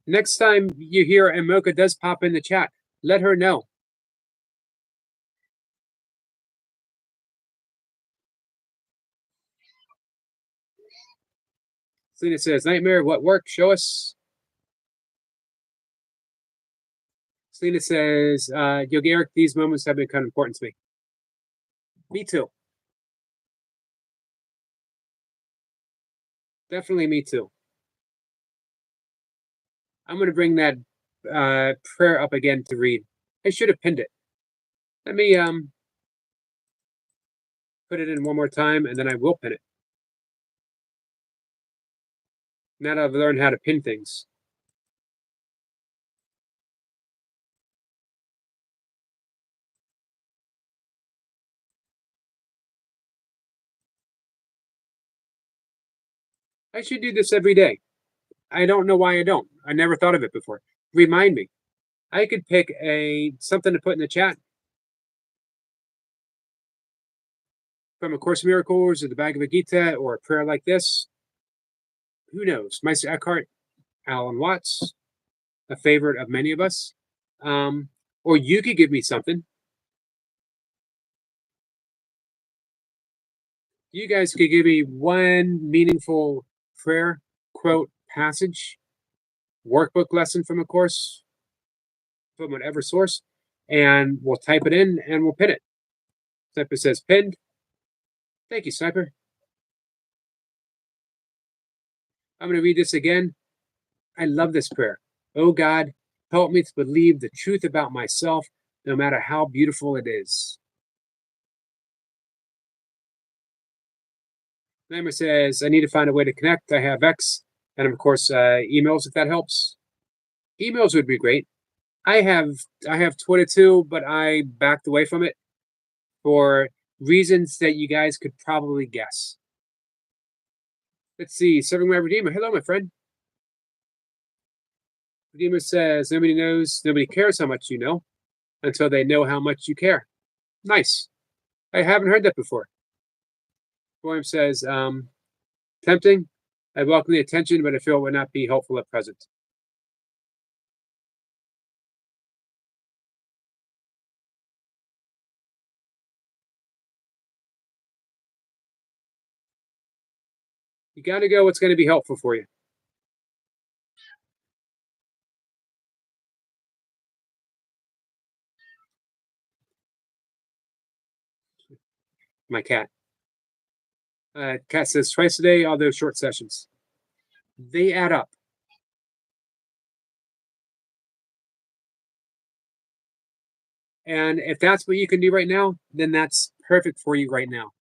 S1: Next time you hear Emoka does pop in the chat, let her know. Selena says, Nightmare, what work? Show us. Selena says, Yogi Eric, these moments have become important to me. Me too. Definitely me too. I'm going to bring that prayer up again to read. I should have pinned it. Let me put it in one more time, and then I will pin it. Now that I've learned how to pin things. I should do this every day. I don't know why I don't. I never thought of it before. Remind me. I could pick something to put in the chat from A Course in Miracles or the Bhagavad Gita or a prayer like this. Who knows? Meister Eckhart, Alan Watts, a favorite of many of us. Or you could give me something. You guys could give me one meaningful prayer, quote, passage, workbook lesson from A Course, from whatever source, and we'll type it in and we'll pin it. Sniper says pinned. Thank you, Sniper. I'm going to read this again. I love this prayer. Oh God, help me to believe the truth about myself, no matter how beautiful it is. Nightmare says, I need to find a way to connect. I have X, and of course, emails if that helps. Emails would be great. I have Twitter too, but I backed away from it for reasons that you guys could probably guess. Let's see. Serving my Redeemer. Hello, my friend. Redeemer says, nobody knows, nobody cares how much you know until they know how much you care. Nice. I haven't heard that before. William says, tempting. I welcome the attention, but I feel it would not be helpful at present. You got to go what's going to be helpful for you. My cat. Cat says twice a day, all those short sessions. They add up. And if that's what you can do right now, then that's perfect for you right now.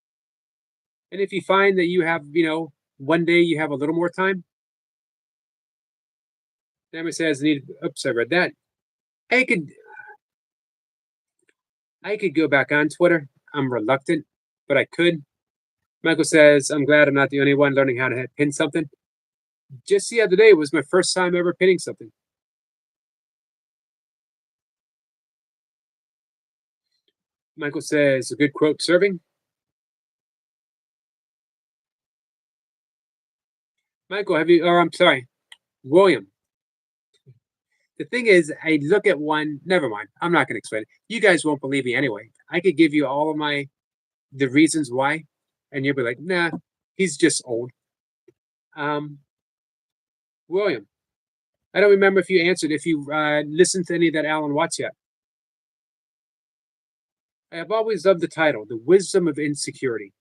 S1: And if you find that you have, one day you have a little more time, Emma says, oops, I read that. I could go back on Twitter. I'm reluctant, but I could. Michael says, I'm glad I'm not the only one learning how to pin something. Just the other day was my first time ever pinning something. Michael says, a good quote serving. Michael, I'm sorry, William. The thing is, I look at one, never mind. I'm not going to explain it. You guys won't believe me anyway. I could give you all of my the reasons why, and you'll be like, nah, he's just old. William, I don't remember if you answered, if you listened to any of that Alan Watts yet. I have always loved the title, The Wisdom of Insecurity.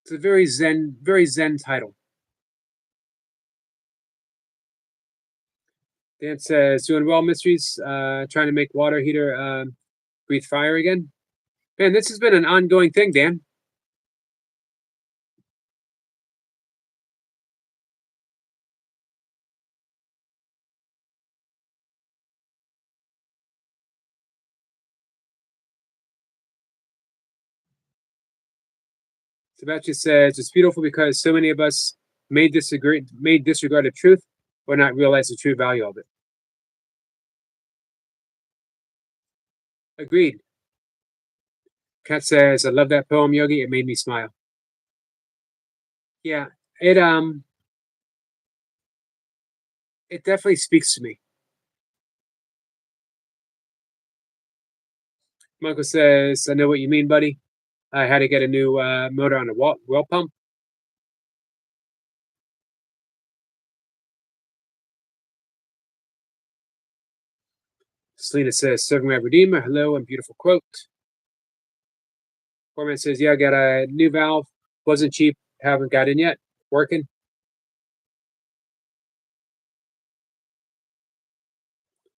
S1: It's a very zen title. Dan says, doing well, mysteries, trying to make water heater breathe fire again. Man, this has been an ongoing thing, Dan. Sebastian says, it's beautiful because so many of us may disregard the truth or not realize the true value of it. Agreed. Kat says, I love that poem, Yogi. It made me smile. Yeah, it definitely speaks to me. Michael says, I know what you mean, buddy. I had to get a new motor on a well pump. Selena says, serving my Redeemer. Hello, and beautiful quote. Foreman says, yeah, I got a new valve. Wasn't cheap. Haven't got in yet. Working.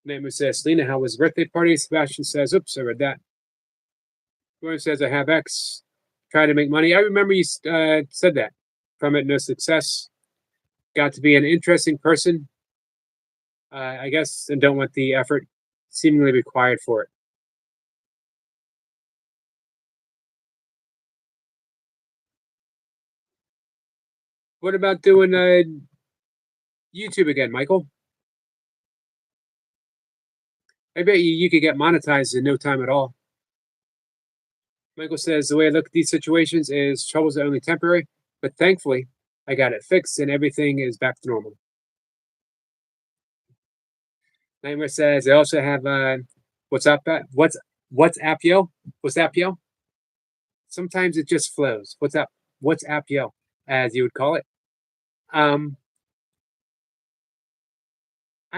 S1: Neighbor says, Selena, how was the birthday party? Sebastian says, oops, I read that. Foreman says, I have X. Trying to make money. I remember you said that. From it, no success. Got to be an interesting person, I guess, and don't want the effort seemingly required for it. What about doing YouTube again, Michael? I bet you could get monetized in no time at all. Michael says, the way I look at these situations is troubles are only temporary, but thankfully I got it fixed and everything is back to normal. Nightmare says, I also have WhatsApp yo? Sometimes it just flows. WhatsApp yo, as you would call it. I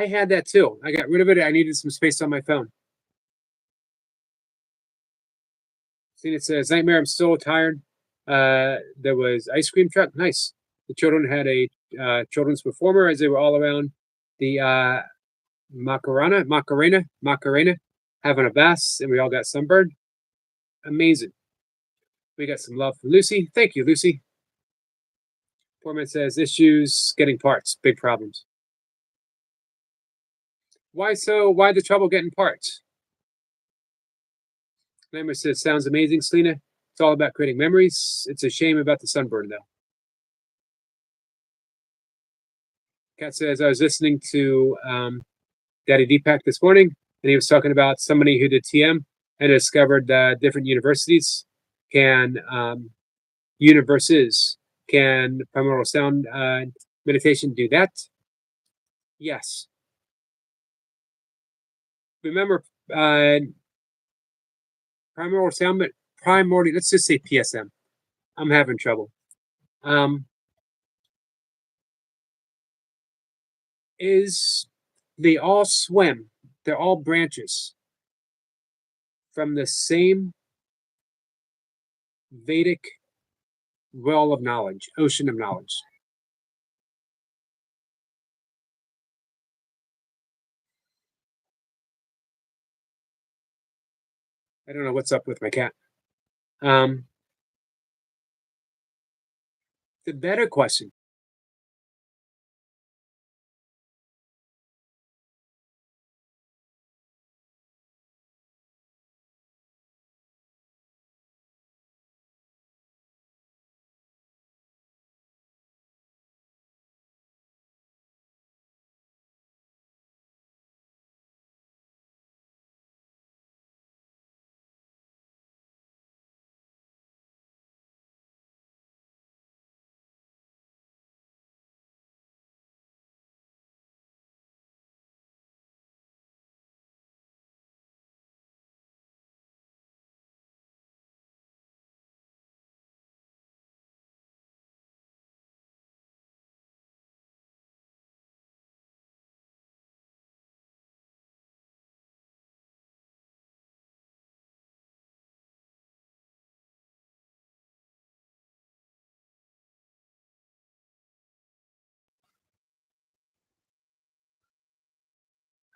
S1: had that too. I got rid of it. I needed some space on my phone. See, it says, Nightmare, I'm so tired. There was ice cream truck. Nice. The children had a children's performer as they were all around the Macarena, having a bath, and we all got sunburned. Amazing. We got some love from Lucy. Thank you, Lucy. Foreman says, issues getting parts, big problems. Why so? Why the trouble getting parts? Nightmare says, sounds amazing, Selena. It's all about creating memories. It's a shame about the sunburn, though. Kat says, I was listening to Daddy Deepak this morning, and he was talking about somebody who did TM and discovered that different universes can primordial sound meditation do that? Yes. Remember, primordial, let's just say PSM. I'm having trouble. Is they all swim, they're all branches from the same Vedic well of knowledge, ocean of knowledge. I don't know what's up with my cat. The better question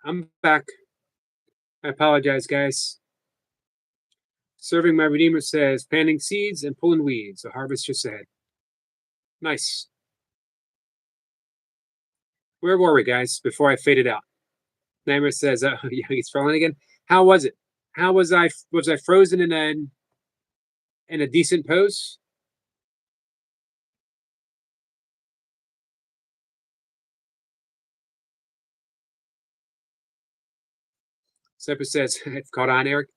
S1: I'm back. I apologize, guys. Serving my Redeemer says, planting seeds and pulling weeds. A harvest just ahead. Nice. Where were we, guys, before I faded out? Nightmare says, oh, yeah, he's falling again. How was it? How was I? Was I frozen in a decent pose? Sepper says, it's caught on, Eric.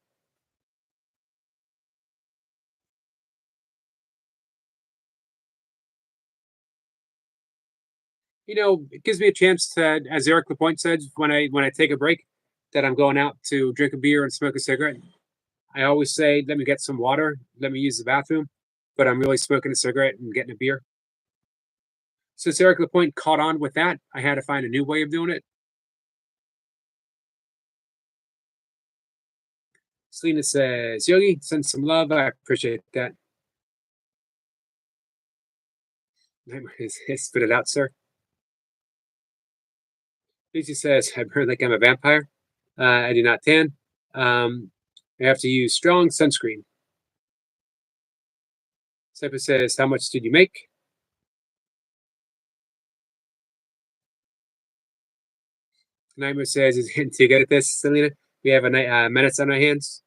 S1: You know, it gives me a chance to, as Eric Lapointe said, when I take a break, that I'm going out to drink a beer and smoke a cigarette. I always say, let me get some water, let me use the bathroom, but I'm really smoking a cigarette and getting a beer. Since Eric Lapointe caught on with that, I had to find a new way of doing it. Selena says, Yogi, send some love. I appreciate that. Spit it out, sir. Lucy says, I burn like I'm a vampire. I do not tan. I have to use strong sunscreen. Seppa says, how much did you make? Nightmare says, is too good at this, Selena. We have a minutes on our hands.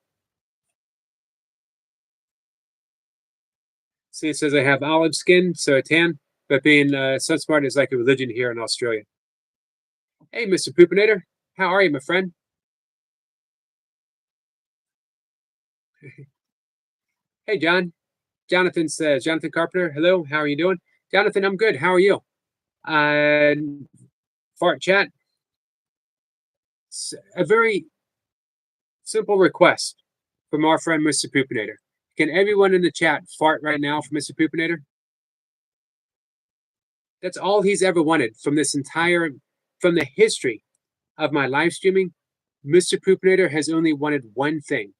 S1: Selena says, I have olive skin, so a tan, but being sun-smart is like a religion here in Australia. Hey, Mr. Poopinator. How are you, my friend? Hey, John. Jonathan says, Jonathan Carpenter, hello, how are you doing? Jonathan, I'm good. How are you? Fart chat. A very simple request from our friend, Mr. Poopinator. Can everyone in the chat fart right now for Mr. Poopinator? That's all he's ever wanted from the history of my live streaming. Mr. Poopinator has only wanted one thing,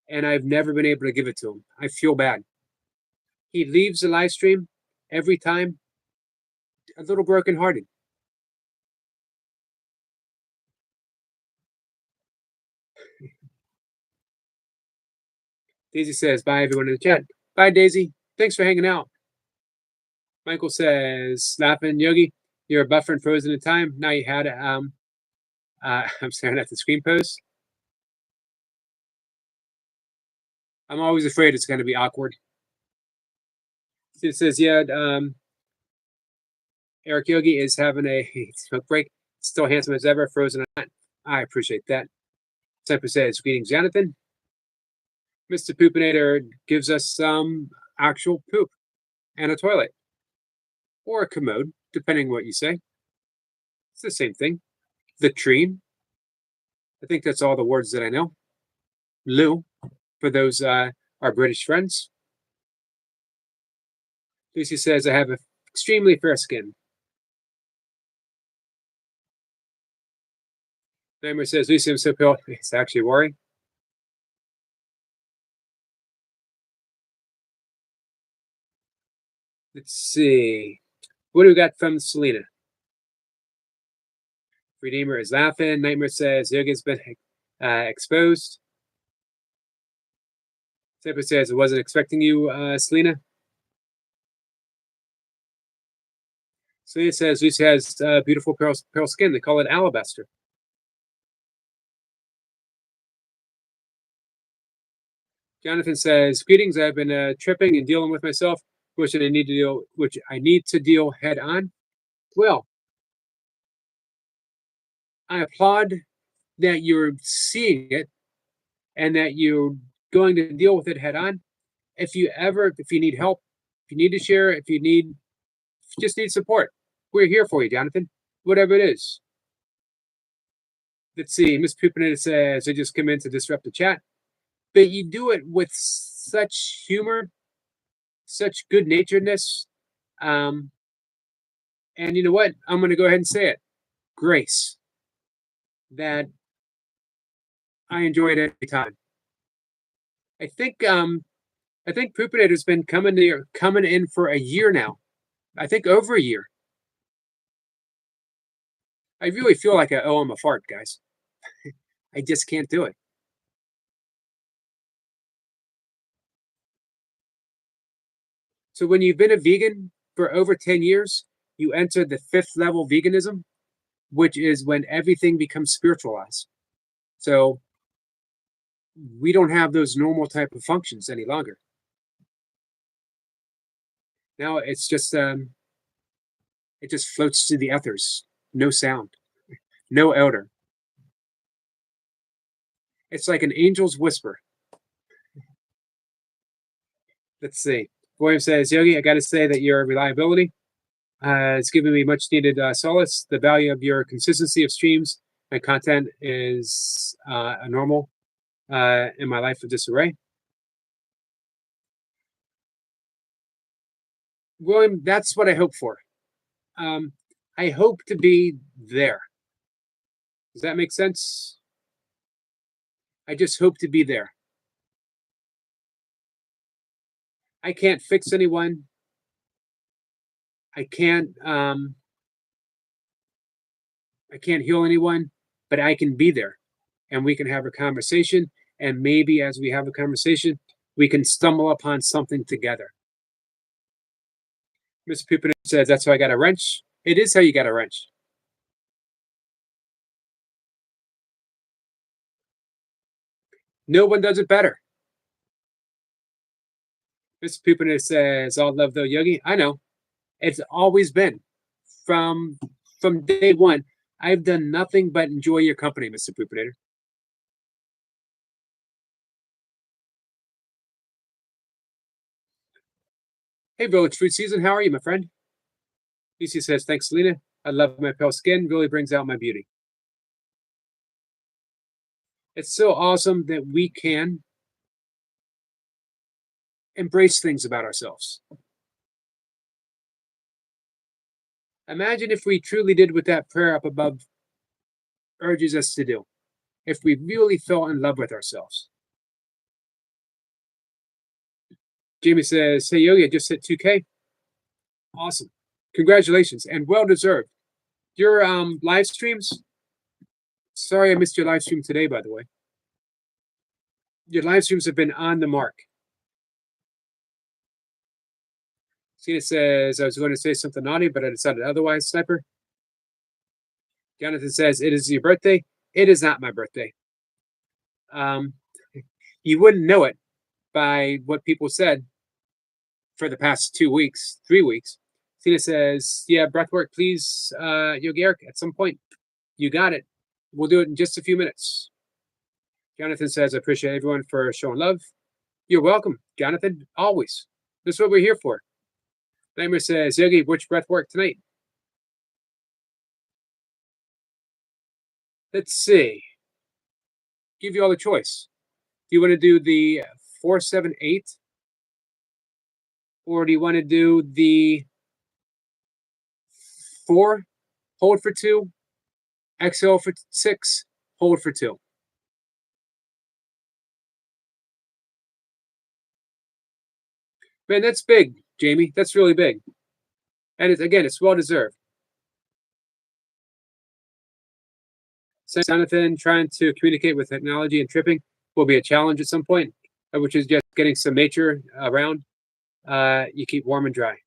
S1: and I've never been able to give it to him. I feel bad. He leaves the live stream every time a little brokenhearted. Daisy says, bye, everyone in the chat. Bye, Daisy. Thanks for hanging out. Michael says, laughing, Yogi, you're a buffer and frozen in time. Now you had it. I'm staring at the screen post. I'm always afraid it's going to be awkward. It says, yeah, Eric Yogi is having a smoke break. Still handsome as ever, frozen or not. I appreciate that. Temper says, greetings, Jonathan. Mr. Poopinator gives us some actual poop and a toilet. Or a commode, depending what you say. It's the same thing. Latrine. I think that's all the words that I know. Lou, for those our British friends. Lucy says, I have extremely fair skin. Nightmare says, Lucy, I'm so pale. It's actually worrying. Let's see. What do we got from Selena? Redeemer is laughing. Nightmare says, Yoga's been exposed. Temper says, I wasn't expecting you, Selena. Selena says, Lucy has beautiful pearl skin. They call it alabaster. Jonathan says, greetings. I've been tripping and dealing with myself, which I need to deal head on. Well, I applaud that you're seeing it and that you're going to deal with it head on. If you need help, if you need to share, if you just need support, we're here for you, Jonathan, whatever it is. Let's see. Miss Poopinator says, I just come in to disrupt the chat. But you do it with such humor, such good-naturedness. And you know what? I'm going to go ahead and say it. Grace. That I enjoy it every time. I think Poopinator's been coming in for a year now. I think over a year. I really feel like I owe him a fart, guys. I just can't do it. So when you've been a vegan for over 10 years, you enter the 5th level veganism, which is when everything becomes spiritualized. So we don't have those normal type of functions any longer. Now it's just it just floats through the ethers, no sound, no odor. It's like an angel's whisper. Let's see. William says, Yogi, I got to say that your reliability has given me much needed solace. The value of your consistency of streams and content is a normal in my life of disarray. William, that's what I hope for. I hope to be there. Does that make sense? I just hope to be there. I can't fix anyone. I can't heal anyone, but I can be there and we can have a conversation. And maybe as we have a conversation, we can stumble upon something together. Mr. Pupin says, that's how I got a wrench. It is how you got a wrench. No one does it better. Mr. Pupin says, all love though, Yogi. I know. It's always been. From day one, I've done nothing but enjoy your company, Mr. Pupinator. Hey, Village Fruit Season, how are you, my friend? Lucy says, thanks, Selena. I love my pale skin. Really brings out my beauty. It's so awesome that we can embrace things about ourselves. Imagine if we truly did what that prayer up above urges us to do. If we really fell in love with ourselves. Jamie says, hey, Yogi, I just hit 2K. Awesome. Congratulations and well deserved. Your live streams, sorry I missed your live stream today, by the way. Your live streams have been on the mark. Cena says, I was going to say something naughty, but I decided otherwise, Sniper. Jonathan says, it is your birthday. It is not my birthday. You wouldn't know it by what people said for the past 2 weeks, 3 weeks. Cena says, yeah, breathwork, please, Yogi Eric, at some point. You got it. We'll do it in just a few minutes. Jonathan says, I appreciate everyone for showing love. You're welcome, Jonathan, always. This is what we're here for. Nightmare says, Yogi, which breath work tonight? Let's see. Give you all the choice. Do you want to do the 4-7-8? Or do you want to do the 4, hold for 2, exhale for 6, hold for 2? Man, that's big, Jamie. That's really big. And it's well deserved. Jonathan, trying to communicate with technology and tripping will be a challenge at some point, which is just getting some nature around. You keep warm and dry.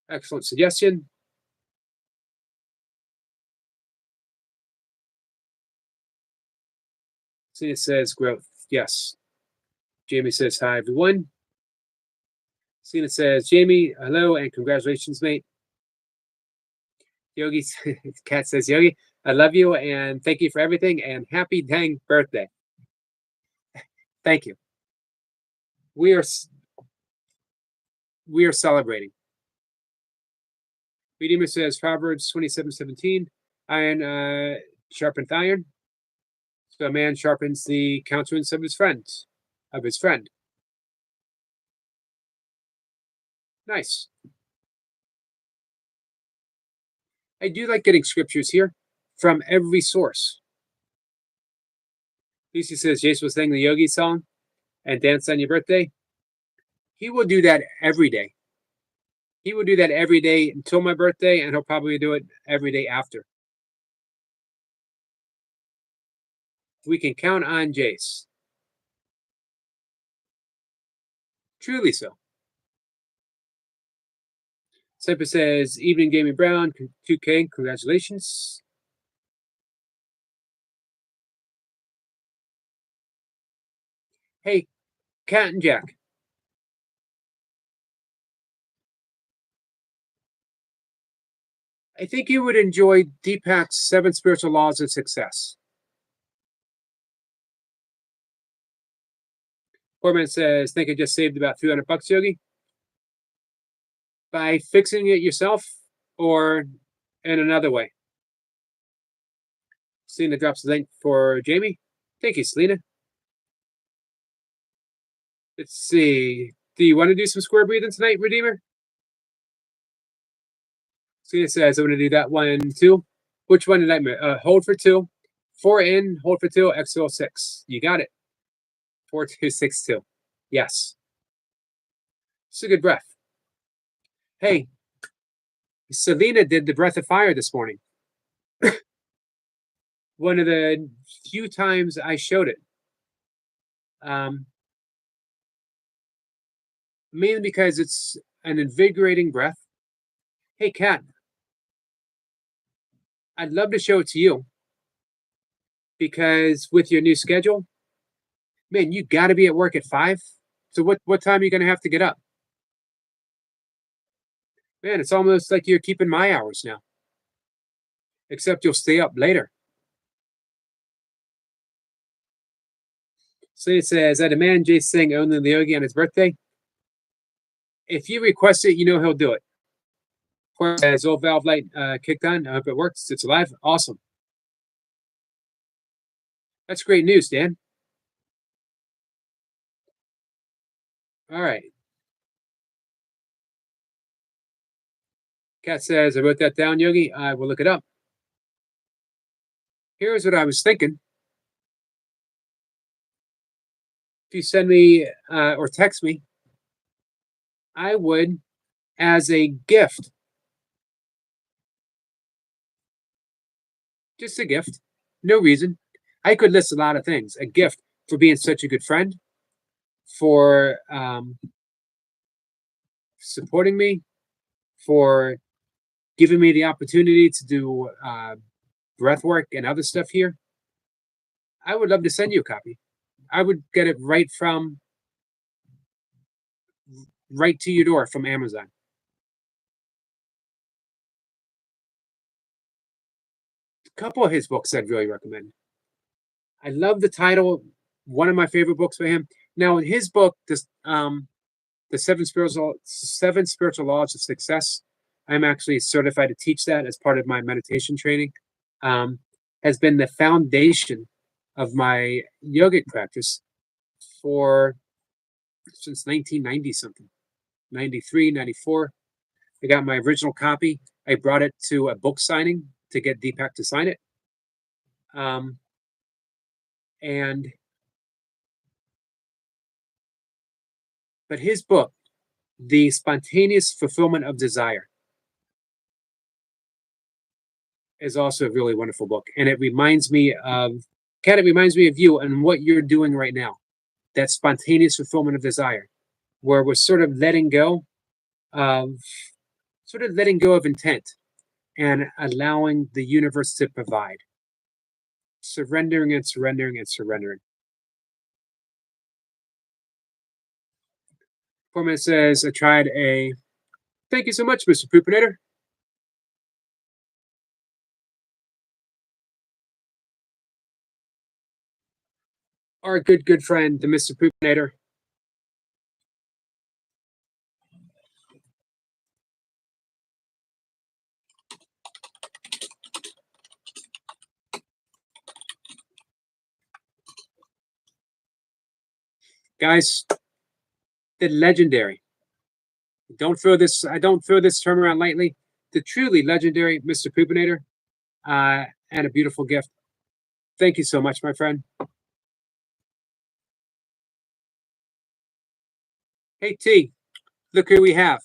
S1: Excellent suggestion. Cena says growth. Yes. Jamie says hi, everyone. Cena says, Jamie, hello and congratulations, mate. Yogi, Cat says, Yogi, I love you and thank you for everything and happy dang birthday. Thank you. We are celebrating. Redeemer says Proverbs 27:17, iron sharpeneth iron. So a man sharpens the countenance of his friend. Nice. I do like getting scriptures here from every source. Lucy says Jason was singing the Yogi song and dance on your birthday. He will do that every day. He will do that every day until my birthday, and he'll probably do it every day after. We can count on Jace. Truly so. Semper says, evening, Jamie Brown, 2K, congratulations. Hey, Cat and Jack. I think you would enjoy Deepak's 7 Spiritual Laws of Success. Poorman says, think I just saved about $300, Yogi. By fixing it yourself or in another way? Selena drops the link for Jamie. Thank you, Selena. Let's see. Do you want to do some square breathing tonight, Redeemer? Selena says, I'm going to do that one too. Which one did I miss? Hold for 2. 4 in, hold for 2, exhale 6. You got it. 4, 2, 6, 2. Yes. It's a good breath. Hey, Selena did the breath of fire this morning. One of the few times I showed it. Mainly because it's an invigorating breath. Hey, Kat, I'd love to show it to you because with your new schedule, man, you got to be at work at 5. So what time are you going to have to get up? Man, it's almost like you're keeping my hours now, except you'll stay up later. So it says, I demand Jay sing Only the Yogi on his birthday. If you request it, you know he'll do it. Poor says, old valve light kicked on. I hope it works. It's alive. Awesome. That's great news, Dan. All right. Kat says, I wrote that down, Yogi. I will look it up. Here's what I was thinking. If you send me or text me, I would, as a gift, just a gift, no reason. I could list a lot of things. A gift for being such a good friend, for supporting me, for giving me the opportunity to do breath work and other stuff here. I would love to send you a copy. I would get it right to your door from Amazon. A couple of his books I'd really recommend. I love the title. One of my favorite books by him. Now, in his book, the 7 spiritual laws of success, I'm actually certified to teach that as part of my meditation training. Has been the foundation of my yogic practice since 1990 something, 93, 94. I got my original copy. I brought it to a book signing to get Deepak to sign it. But his book, The Spontaneous Fulfillment of Desire, is also a really wonderful book. And it reminds me of you and what you're doing right now. That spontaneous fulfillment of desire, where we're sort of letting go of intent and allowing the universe to provide. Surrendering and surrendering and surrendering. Foreman says, I tried a... Thank you so much, Mr. Poopinator. Our good friend, the Mr. Poopinator. Guys, the legendary. I don't throw this term around lightly. The truly legendary Mr. Poopinator, and a beautiful gift. Thank you so much, my friend. Hey, T, look who we have.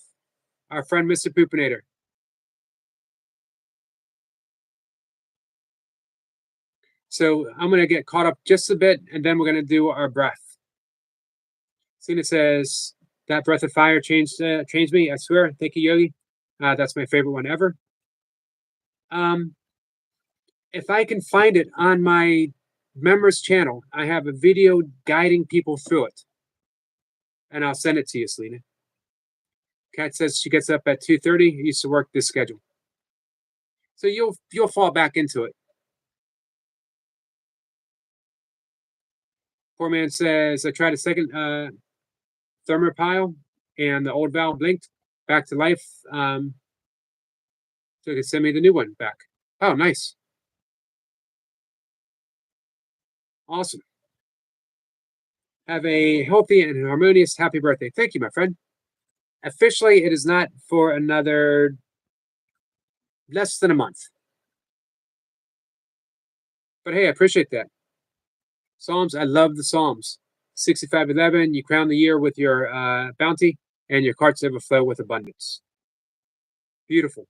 S1: our friend Mr. Poopinator. So I'm going to get caught up just a bit, and then we're going to do our breath. Cena says, that breath of fire changed me. I swear. Thank you, Yogi. That's my favorite one ever. If I can find it on my members channel, I have a video guiding people through it. And I'll send it to you, Selena. Kat says she gets up at 2:30, used to work this schedule. So you'll fall back into it. Poor man says, I tried a second thermopile and the old valve blinked back to life. So they can send me the new one back. Oh, nice. Awesome. Have a healthy and harmonious happy birthday. Thank you, my friend. Officially, it is not for another less than a month. But hey, I appreciate that. Psalms, I love the Psalms. 65:11, you crown the year with your bounty, and your carts overflow with abundance. Beautiful.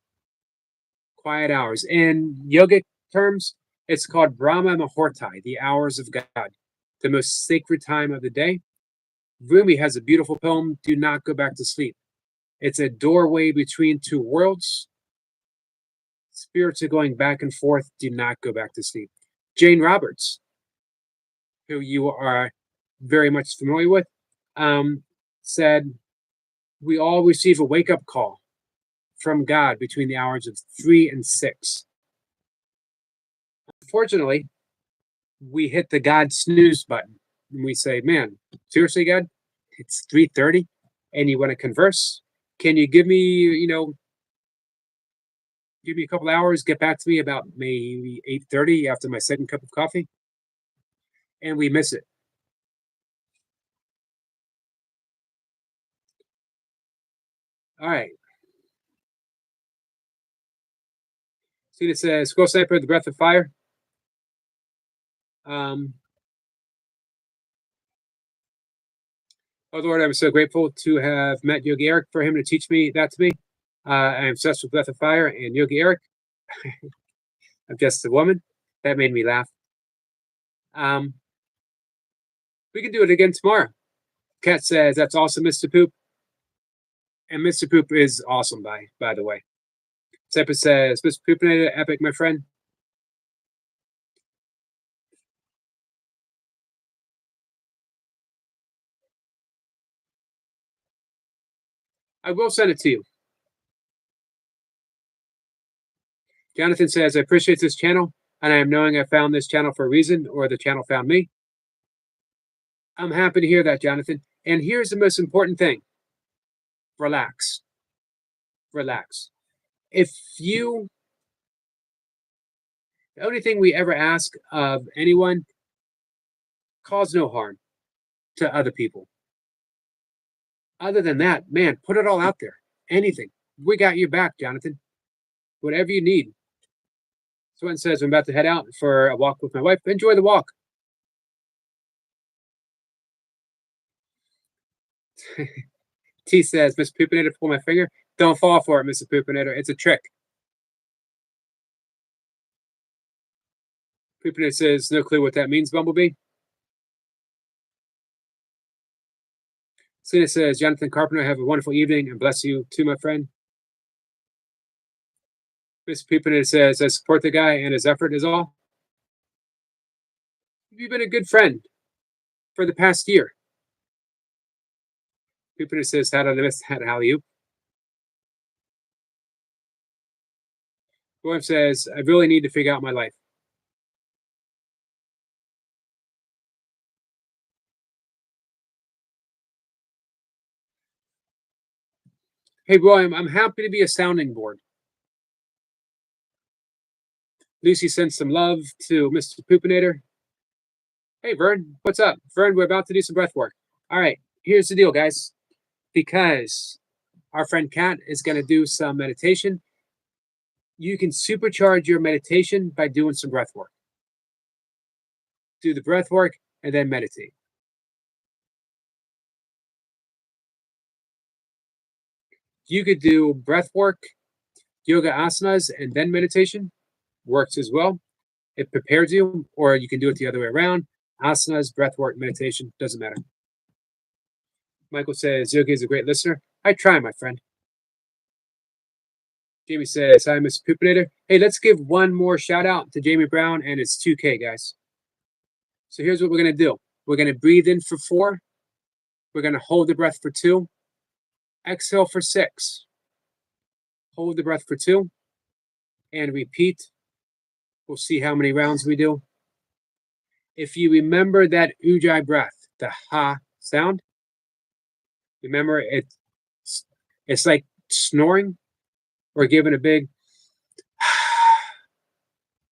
S1: Quiet hours. In yogic terms, it's called Brahma Muhurta, the hours of God, the most sacred time of the day. Rumi has a beautiful poem, Do Not Go Back to Sleep. It's a doorway between two worlds. Spirits are going back and forth. Do not go back to sleep. Jane Roberts, who you are very much familiar with, said, we all receive a wake-up call from God between the hours of 3 and 6. Unfortunately, we hit the God snooze button and we say, man, seriously, God, it's 3:30 and you want to converse? Can you give me, give me a couple hours, get back to me about maybe 8:30 after my second cup of coffee? And we miss it. All right. See, it says, Scroll Sniper, the breath of fire. Oh, Lord, I'm so grateful to have met Yogi Eric for him to teach me that to me. I'm obsessed with Breath of Fire and Yogi Eric. I'm just a woman. That made me laugh. We can do it again tomorrow. Kat says, that's awesome, Mr. Poop. And Mr. Poop is awesome, by the way. Seppa says, Mr. Poopinator, epic, my friend. I will send it to you. Jonathan says, I appreciate this channel, and I am knowing I found this channel for a reason, or the channel found me. I'm happy to hear that, Jonathan. And here's the most important thing. Relax. Relax. The only thing we ever ask of anyone, cause no harm to other people. Other than that, man, put it all out there. Anything. We got your back, Jonathan. Whatever you need. Swen says, I'm about to head out for a walk with my wife. Enjoy the walk. T says, Mr. Poopinator, pull my finger. Don't fall for it, Mr. Poopinator. It's a trick. Poopinator says, no clue what that means, Bumblebee. Selena says, Jonathan Carpenter, have a wonderful evening and bless you too, my friend. Mr. Poopinator says, I support the guy and his effort is all. You've been a good friend for the past year. Poopinator says, how did I miss that alley-oop? William says, I really need to figure out my life. Hey, William, I'm happy to be a sounding board. Lucy sends some love to Mr. Poopinator. Hey, Vern, what's up? Vern, we're about to do some breath work. All right, here's the deal, guys. Because our friend Kat is going to do some meditation, you can supercharge your meditation by doing some breath work. Do the breath work and then meditate. You could do breath work, yoga asanas, and then meditation. Works as well. It prepares you, or you can do it the other way around. Asanas, breath work, meditation, doesn't matter. Michael says, Yogi is a great listener. I try, my friend. Jamie says, hi, Mr. Poopinator. Hey, let's give one more shout out to Jamie Brown and his 2K, guys. So here's what we're going to do. We're going to breathe in for 4. We're going to hold the breath for 2. Exhale for 6. Hold the breath for 2. And repeat. We'll see how many rounds we do. If you remember that Ujjayi breath, the ha sound, remember it's like snoring or giving a big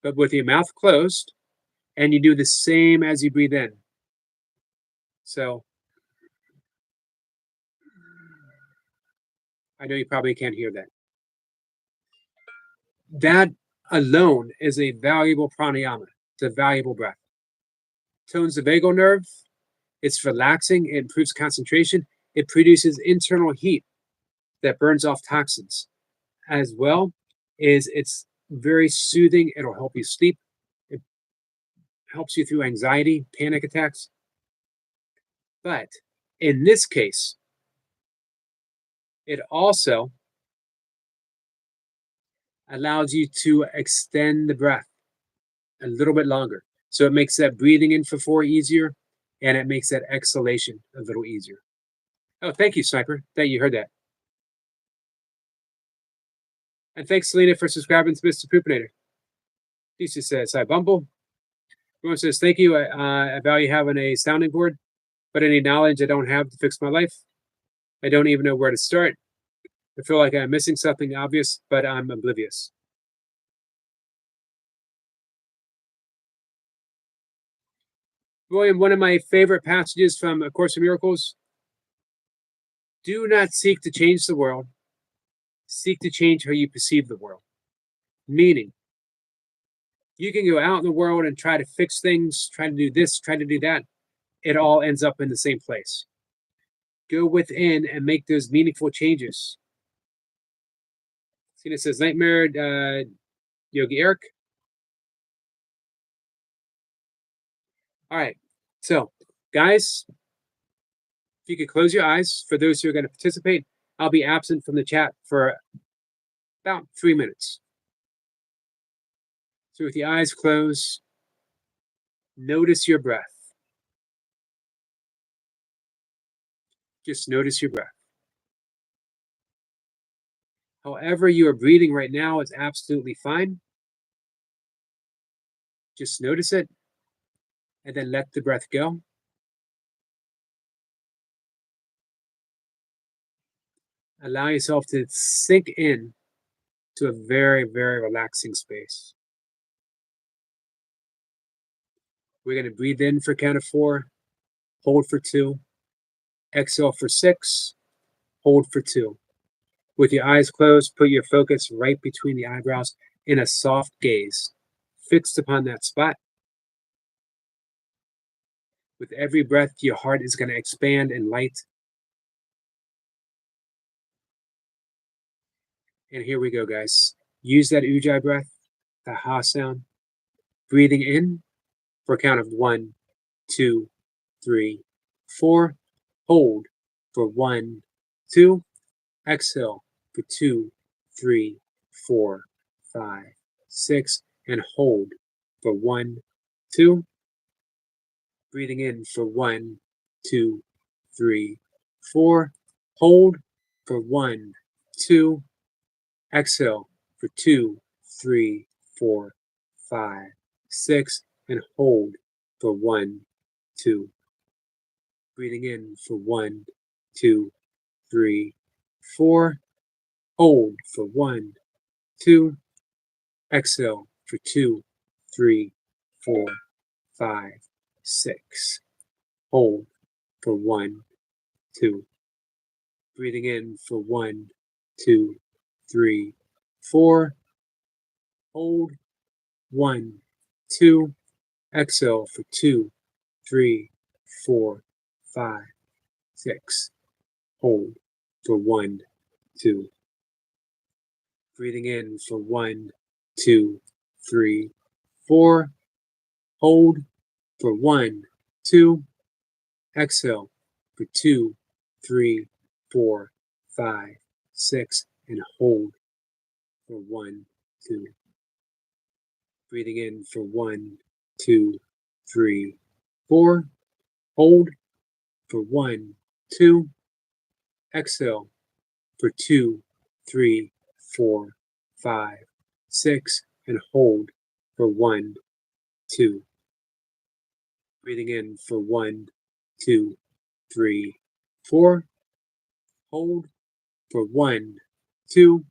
S1: but with your mouth closed, and you do the same as you breathe in. So I know you probably can't hear that. That alone is a valuable pranayama. It's a valuable breath. Tones the vagal nerve. It's relaxing. It improves concentration. It produces internal heat that burns off toxins. As well as it's very soothing. It'll help you sleep. It helps you through anxiety, panic attacks. But in this case, it also allows you to extend the breath a little bit longer. So it makes that breathing in for 4 easier, and it makes that exhalation a little easier. Oh, thank you, Sniper. That you heard that. And thanks, Selena, for subscribing to Mr. Poopinator. Lisa says, hi, Bumble. Everyone says, thank you. I value having a sounding board, but any knowledge I don't have to fix my life. I don't even know where to start. I feel like I'm missing something obvious, but I'm oblivious. William, one of my favorite passages from A Course in Miracles. Do not seek to change the world. Seek to change how you perceive the world. Meaning, you can go out in the world and try to fix things, try to do this, try to do that. It all ends up in the same place. Go within and make those meaningful changes. Cena says, Nightmare, Yogi Eric. All right. So, guys, if you could close your eyes for those who are going to participate, I'll be absent from the chat for about 3 minutes. So with your eyes closed, notice your breath. Just notice your breath. However you are breathing right now is absolutely fine. Just notice it, and then let the breath go. Allow yourself to sink in to a very, very relaxing space. We're going to breathe in for a count of 4, hold for 2, exhale for 6, hold for 2. With your eyes closed, put your focus right between the eyebrows in a soft gaze, fixed upon that spot. With every breath, your heart is going to expand in light. And here we go, guys. Use that Ujjayi breath, the ha sound. Breathing in for a count of 1, 2, 3, 4. Hold for 1, 2. Exhale for 2, 3, 4, 5, 6. And hold for 1, 2. Breathing in for 1, 2, 3, 4. Hold for 1, 2. Exhale for 2, 3, 4, 5, 6. And hold for 1, 2. Breathing in for 1, 2, 3, 4. Hold for 1, 2. Exhale for 2, 3, 4, 5, 6. Hold for 1, 2. Breathing in for 1, 2, 3, 4. Hold 1, 2. Exhale for 2, 3, 4, 5, 6. Hold for 1, 2. Breathing in for 1, 2, 3, 4. Hold for 1, 2. Exhale for 2, 3, 4, 5, 6. And hold for 1, 2. Breathing in for 1, 2, 3, 4. Hold for 1, 2. Exhale for 2, 3, 4, 5, 6. And hold for 1, 2. Breathing in for 1, 2, 3, 4. Hold for 1, 2.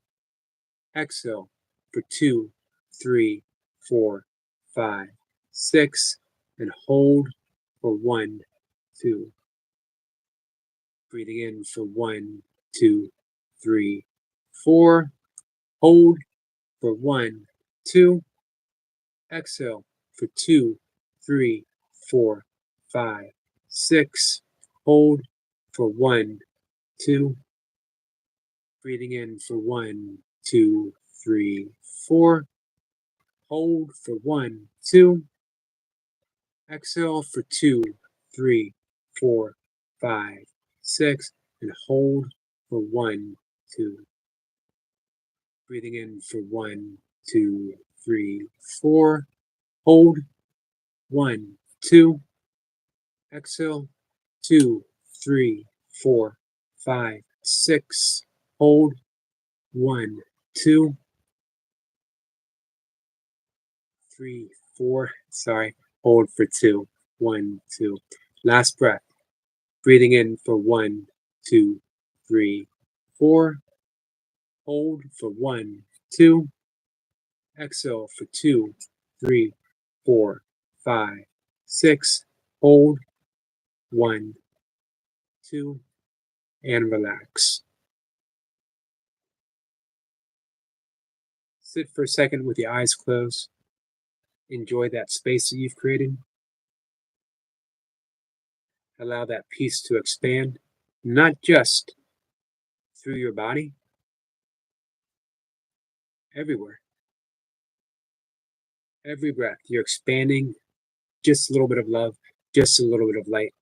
S1: Exhale for 2, 3, 4, 5, 6. And hold for 1, 2. Breathing in for 1, 2, 3, 4. Hold for 1, 2. Exhale for 2, 3, 4, 5, 6. Hold for 1, 2. Breathing in for 1, 2, 3, 4. Hold for 1, 2. Exhale for 2, 3, 4, 5, 6. And hold for 1, 2. Breathing in for 1, 2, 3, 4. Hold 1, 2. Exhale 2, 3, 4, 5, 6. Hold 1, 2, 3, 4. Sorry. Hold for 2, 1, 2. Last breath. Breathing in for 1, 2, 3, 4. Hold for 1, 2. Exhale for 2, 3, 4, 5, 6. Hold 1, 2. And relax. Sit for a second with your eyes closed. Enjoy that space that you've created. Allow that peace to expand, not just through your body, everywhere. Every breath, you're expanding just a little bit of love, just a little bit of light.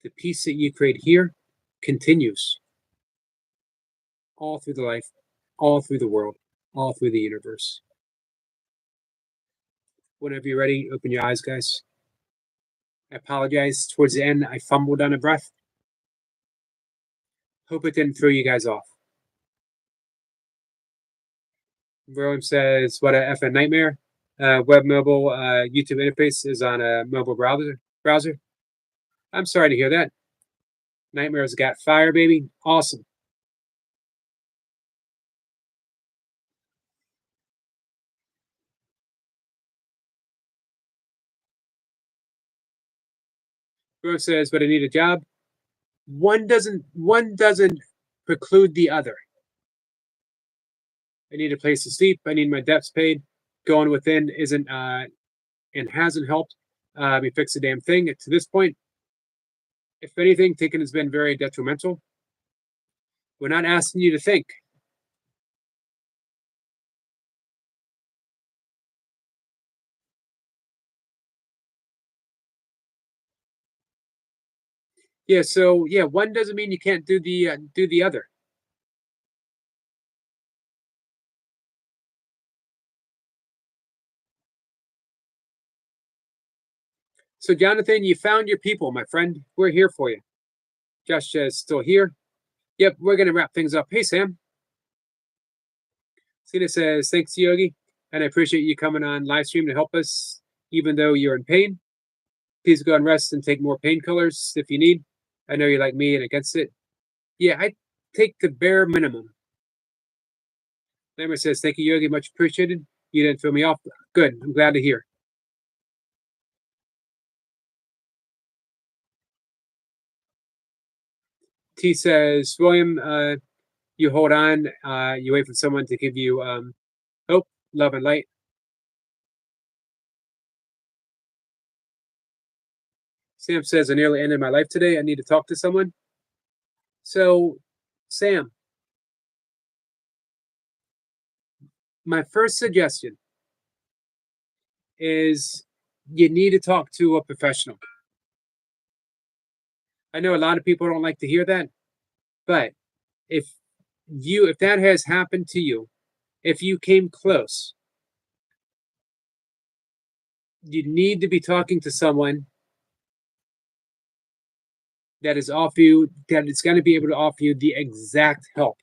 S1: The peace that you create here continues all through the life, all through the world, all through the universe. Whenever you're ready, open your eyes, guys. I apologize. Towards the end, I fumbled on a breath. Hope it didn't throw you guys off. William says, what a effing nightmare. Web mobile YouTube interface is on a mobile browser. I'm sorry to hear that. Nightmares got fire, baby. Awesome. William says, but I need a job. One doesn't preclude the other. I need a place to sleep. I need my debts paid. Going within isn't and hasn't helped me fix a damn thing to this point. If anything, thinking has been very detrimental. We're not asking you to think. Yeah, so yeah, one doesn't mean you can't do the other. So Jonathan, you found your people, my friend. We're here for you. Josh is still here. Yep, we're gonna wrap things up. Hey Sam. Sina says, thanks, Yogi, and I appreciate you coming on live stream to help us, even though you're in pain. Please go and rest and take more painkillers if you need. I know you're like me and against it. Yeah, I take the bare minimum. Lammer says, thank you, Yogi, much appreciated. You didn't throw me off. Good, I'm glad to hear. T says, William, you hold on. You wait for someone to give you hope, love, and light. Sam says, I nearly ended my life today. I need to talk to someone. So, Sam, my first suggestion is you need to talk to a professional. I know a lot of people don't like to hear that, but if if that has happened to you, if you came close, you need to be talking to someone that is going to be able to offer you the exact help.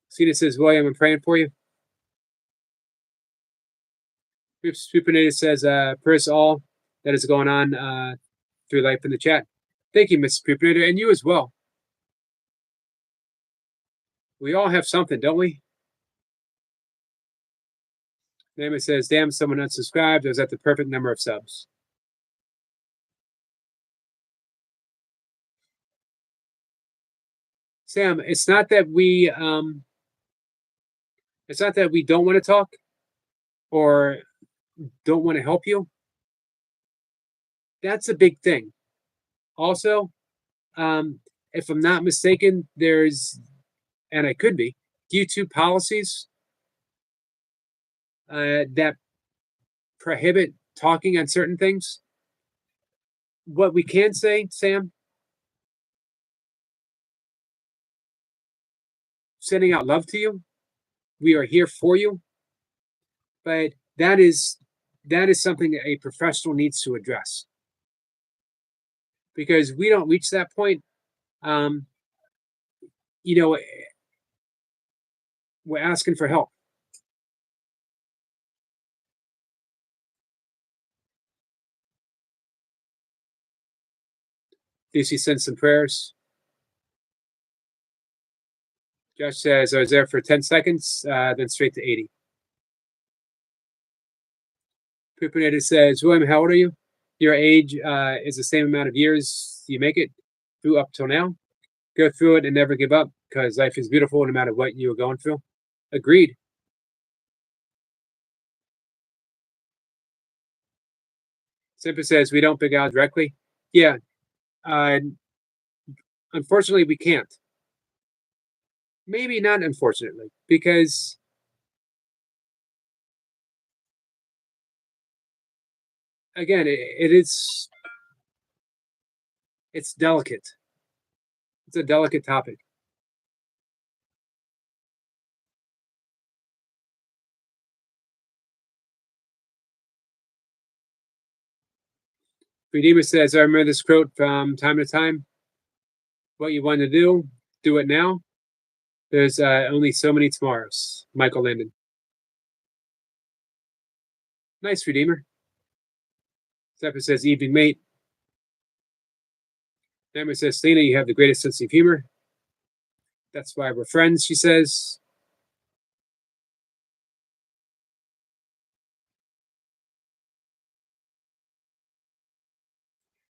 S1: Cena says, William, I'm praying for you. Supinator says, prayers all that is going on through life in the chat. Thank you, Mrs. Supinator, and you as well. We all have something, don't we? Naaman says, damn, someone unsubscribed. I was at the perfect number of subs. Sam, it's not that we don't want to talk or don't want to help you. That's a big thing. Also, if I'm not mistaken, there's, and I could be, YouTube policies that prohibit talking on certain things. What we can say, Sam, sending out love to you. We are here for you. But that is something that a professional needs to address. Because we don't reach that point, we're asking for help. DC sends some prayers. Josh says, I was there for 10 seconds, then straight to 80. Poopinator says, William, how old are you? Your age is the same amount of years you make it through up till now. Go through it and never give up because life is beautiful no matter what you are going through. Agreed. Simpa says, we don't big out directly. Yeah. Unfortunately, we can't. Maybe not unfortunately, because again, it's delicate. It's a delicate topic. Redeemer says, I remember this quote from time to time. What you want to do it now. There's only so many tomorrows. Michael Landon. Nice, Redeemer. Zephyr says, evening, mate. Emma says, Selena, you have the greatest sense of humor. That's why we're friends, she says.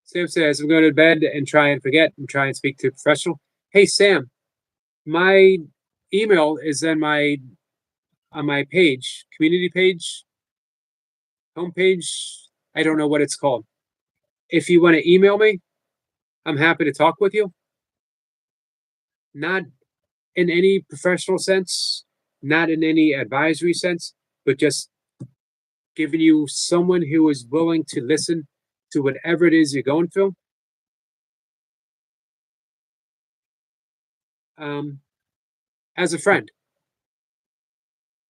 S1: Sam says, I'm going to bed and try and forget and try and speak to a professional. Hey, Sam, my email is on my page, community page, homepage. I don't know what it's called. If you want to email me, I'm happy to talk with you. Not in any professional sense, not in any advisory sense, but just giving you someone who is willing to listen to whatever it is you're going through. As a friend.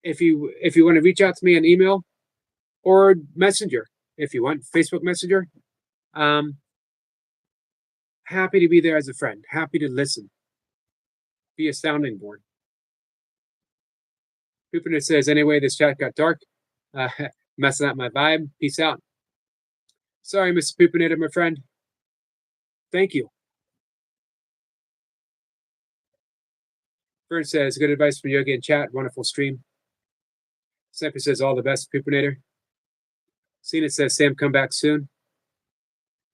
S1: If you want to reach out to me on email or Messenger, if you want, Facebook Messenger, happy to be there as a friend, happy to listen, be a sounding board. Jupiter says, anyway, this chat got dark, messing up my vibe. Peace out. Sorry, Mr. Poopinator, my friend. Thank you. Vern says, good advice from Yogi in chat. Wonderful stream. Semper says, all the best, Poopinator. Cena says, Sam, come back soon.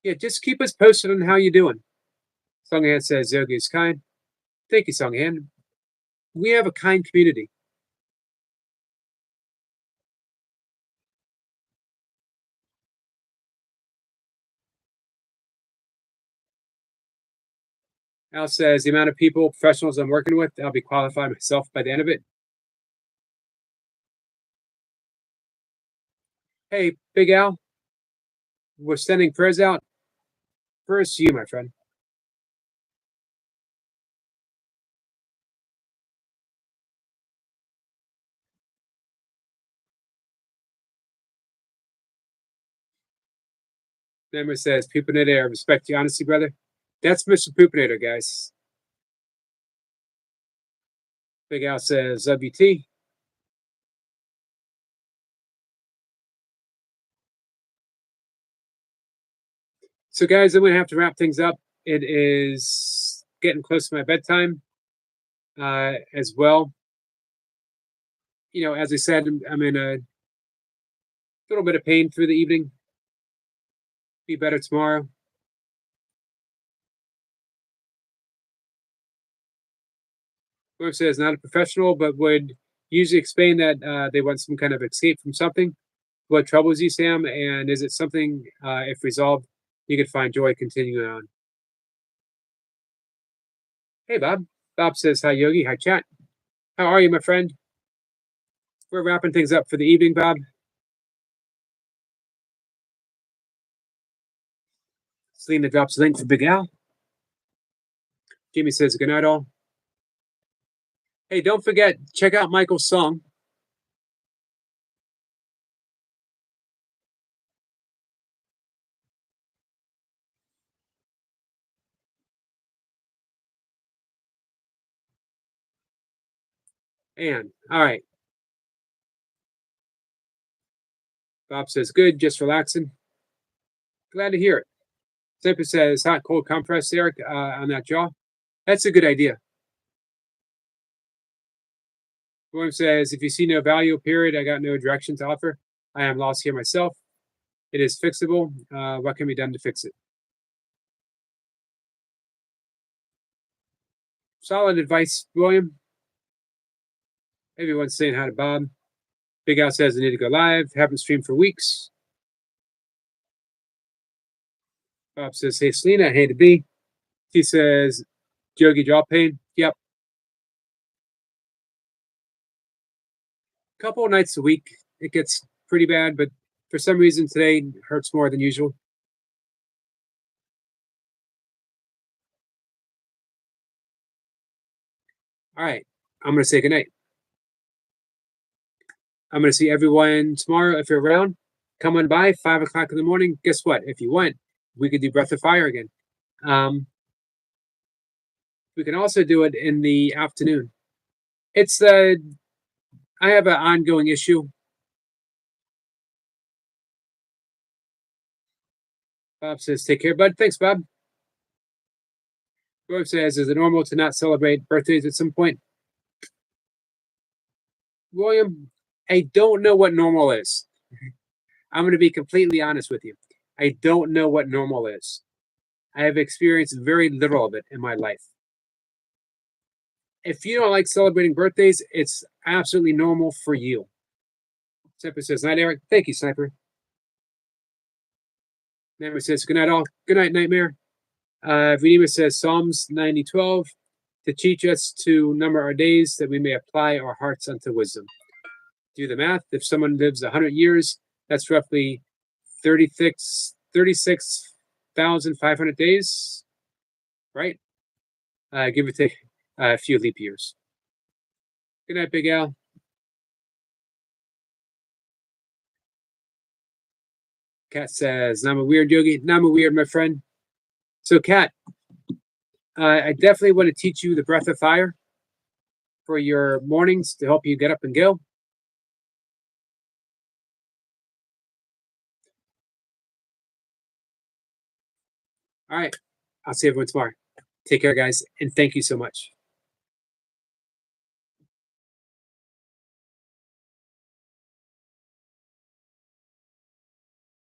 S1: Yeah, just keep us posted on how you're doing. Songhan says, Yogi is kind. Thank you, Songhan. We have a kind community. Al says the amount of people, professionals I'm working with, I'll be qualified myself by the end of it. Hey, Big Al, we're sending prayers out. Prayers to you, my friend. Member says, Poopinator, I respect your honesty, brother. That's Mr. Poopinator, guys. Big Al says, WT. So, guys, I'm going to have to wrap things up. It is getting close to my bedtime as well. You know, as I said, I'm in a little bit of pain through the evening. Be better tomorrow. Whoever says not a professional, but would usually explain that they want some kind of escape from something. What troubles you, Sam? And is it something, if resolved, you could find joy continuing on? Hey, Bob. Bob says, hi, Yogi. Hi, chat. How are you, my friend? We're wrapping things up for the evening, Bob. Selena drops a link for Big Al. Jimmy says, good night, all. Hey, don't forget, check out Michael's song. And, all right. Bob says, good, just relaxing. Glad to hear it. Zipper says, hot, cold compress, Eric, on that jaw. That's a good idea. William says, if you see no value, period, I got no direction to offer. I am lost here myself. It is fixable. What can be done to fix it? Solid advice, William. Everyone's saying hi to Bob. Big Al says, I need to go live. Haven't streamed for weeks. Bob says, hey, Selena, hey to be. He says, Yogi jaw pain. Yep. Couple of nights a week, it gets pretty bad, but for some reason today it hurts more than usual. All right, I'm going to say goodnight. I'm going to see everyone tomorrow. If you're around, come on by 5 o'clock in the morning. Guess what? If you want, we could do Breath of Fire again. We can also do it in the afternoon. It's I have an ongoing issue. Bob says, take care, bud. Thanks, Bob. Bob says, is it normal to not celebrate birthdays at some point? William, I don't know what normal is. I'm going to be completely honest with you. I don't know what normal is. I have experienced very little of it in my life. If you don't like celebrating birthdays, it's absolutely normal for you. Sniper says, night, Eric. Thank you, Sniper. Nightmare says, good night, all. Good night, Nightmare. Venema says, Psalms 90:12, to teach us to number our days that we may apply our hearts unto wisdom. Do the math. If someone lives 100 years, that's roughly 36,500 days, right? Give or take a few leap years. Good night, Big Al. Kat says, I'm a weird, Yogi. I'm a weird, my friend. So, Kat, I definitely want to teach you the Breath of Fire for your mornings to help you get up and go. All right. I'll see everyone tomorrow. Take care, guys, and thank you so much.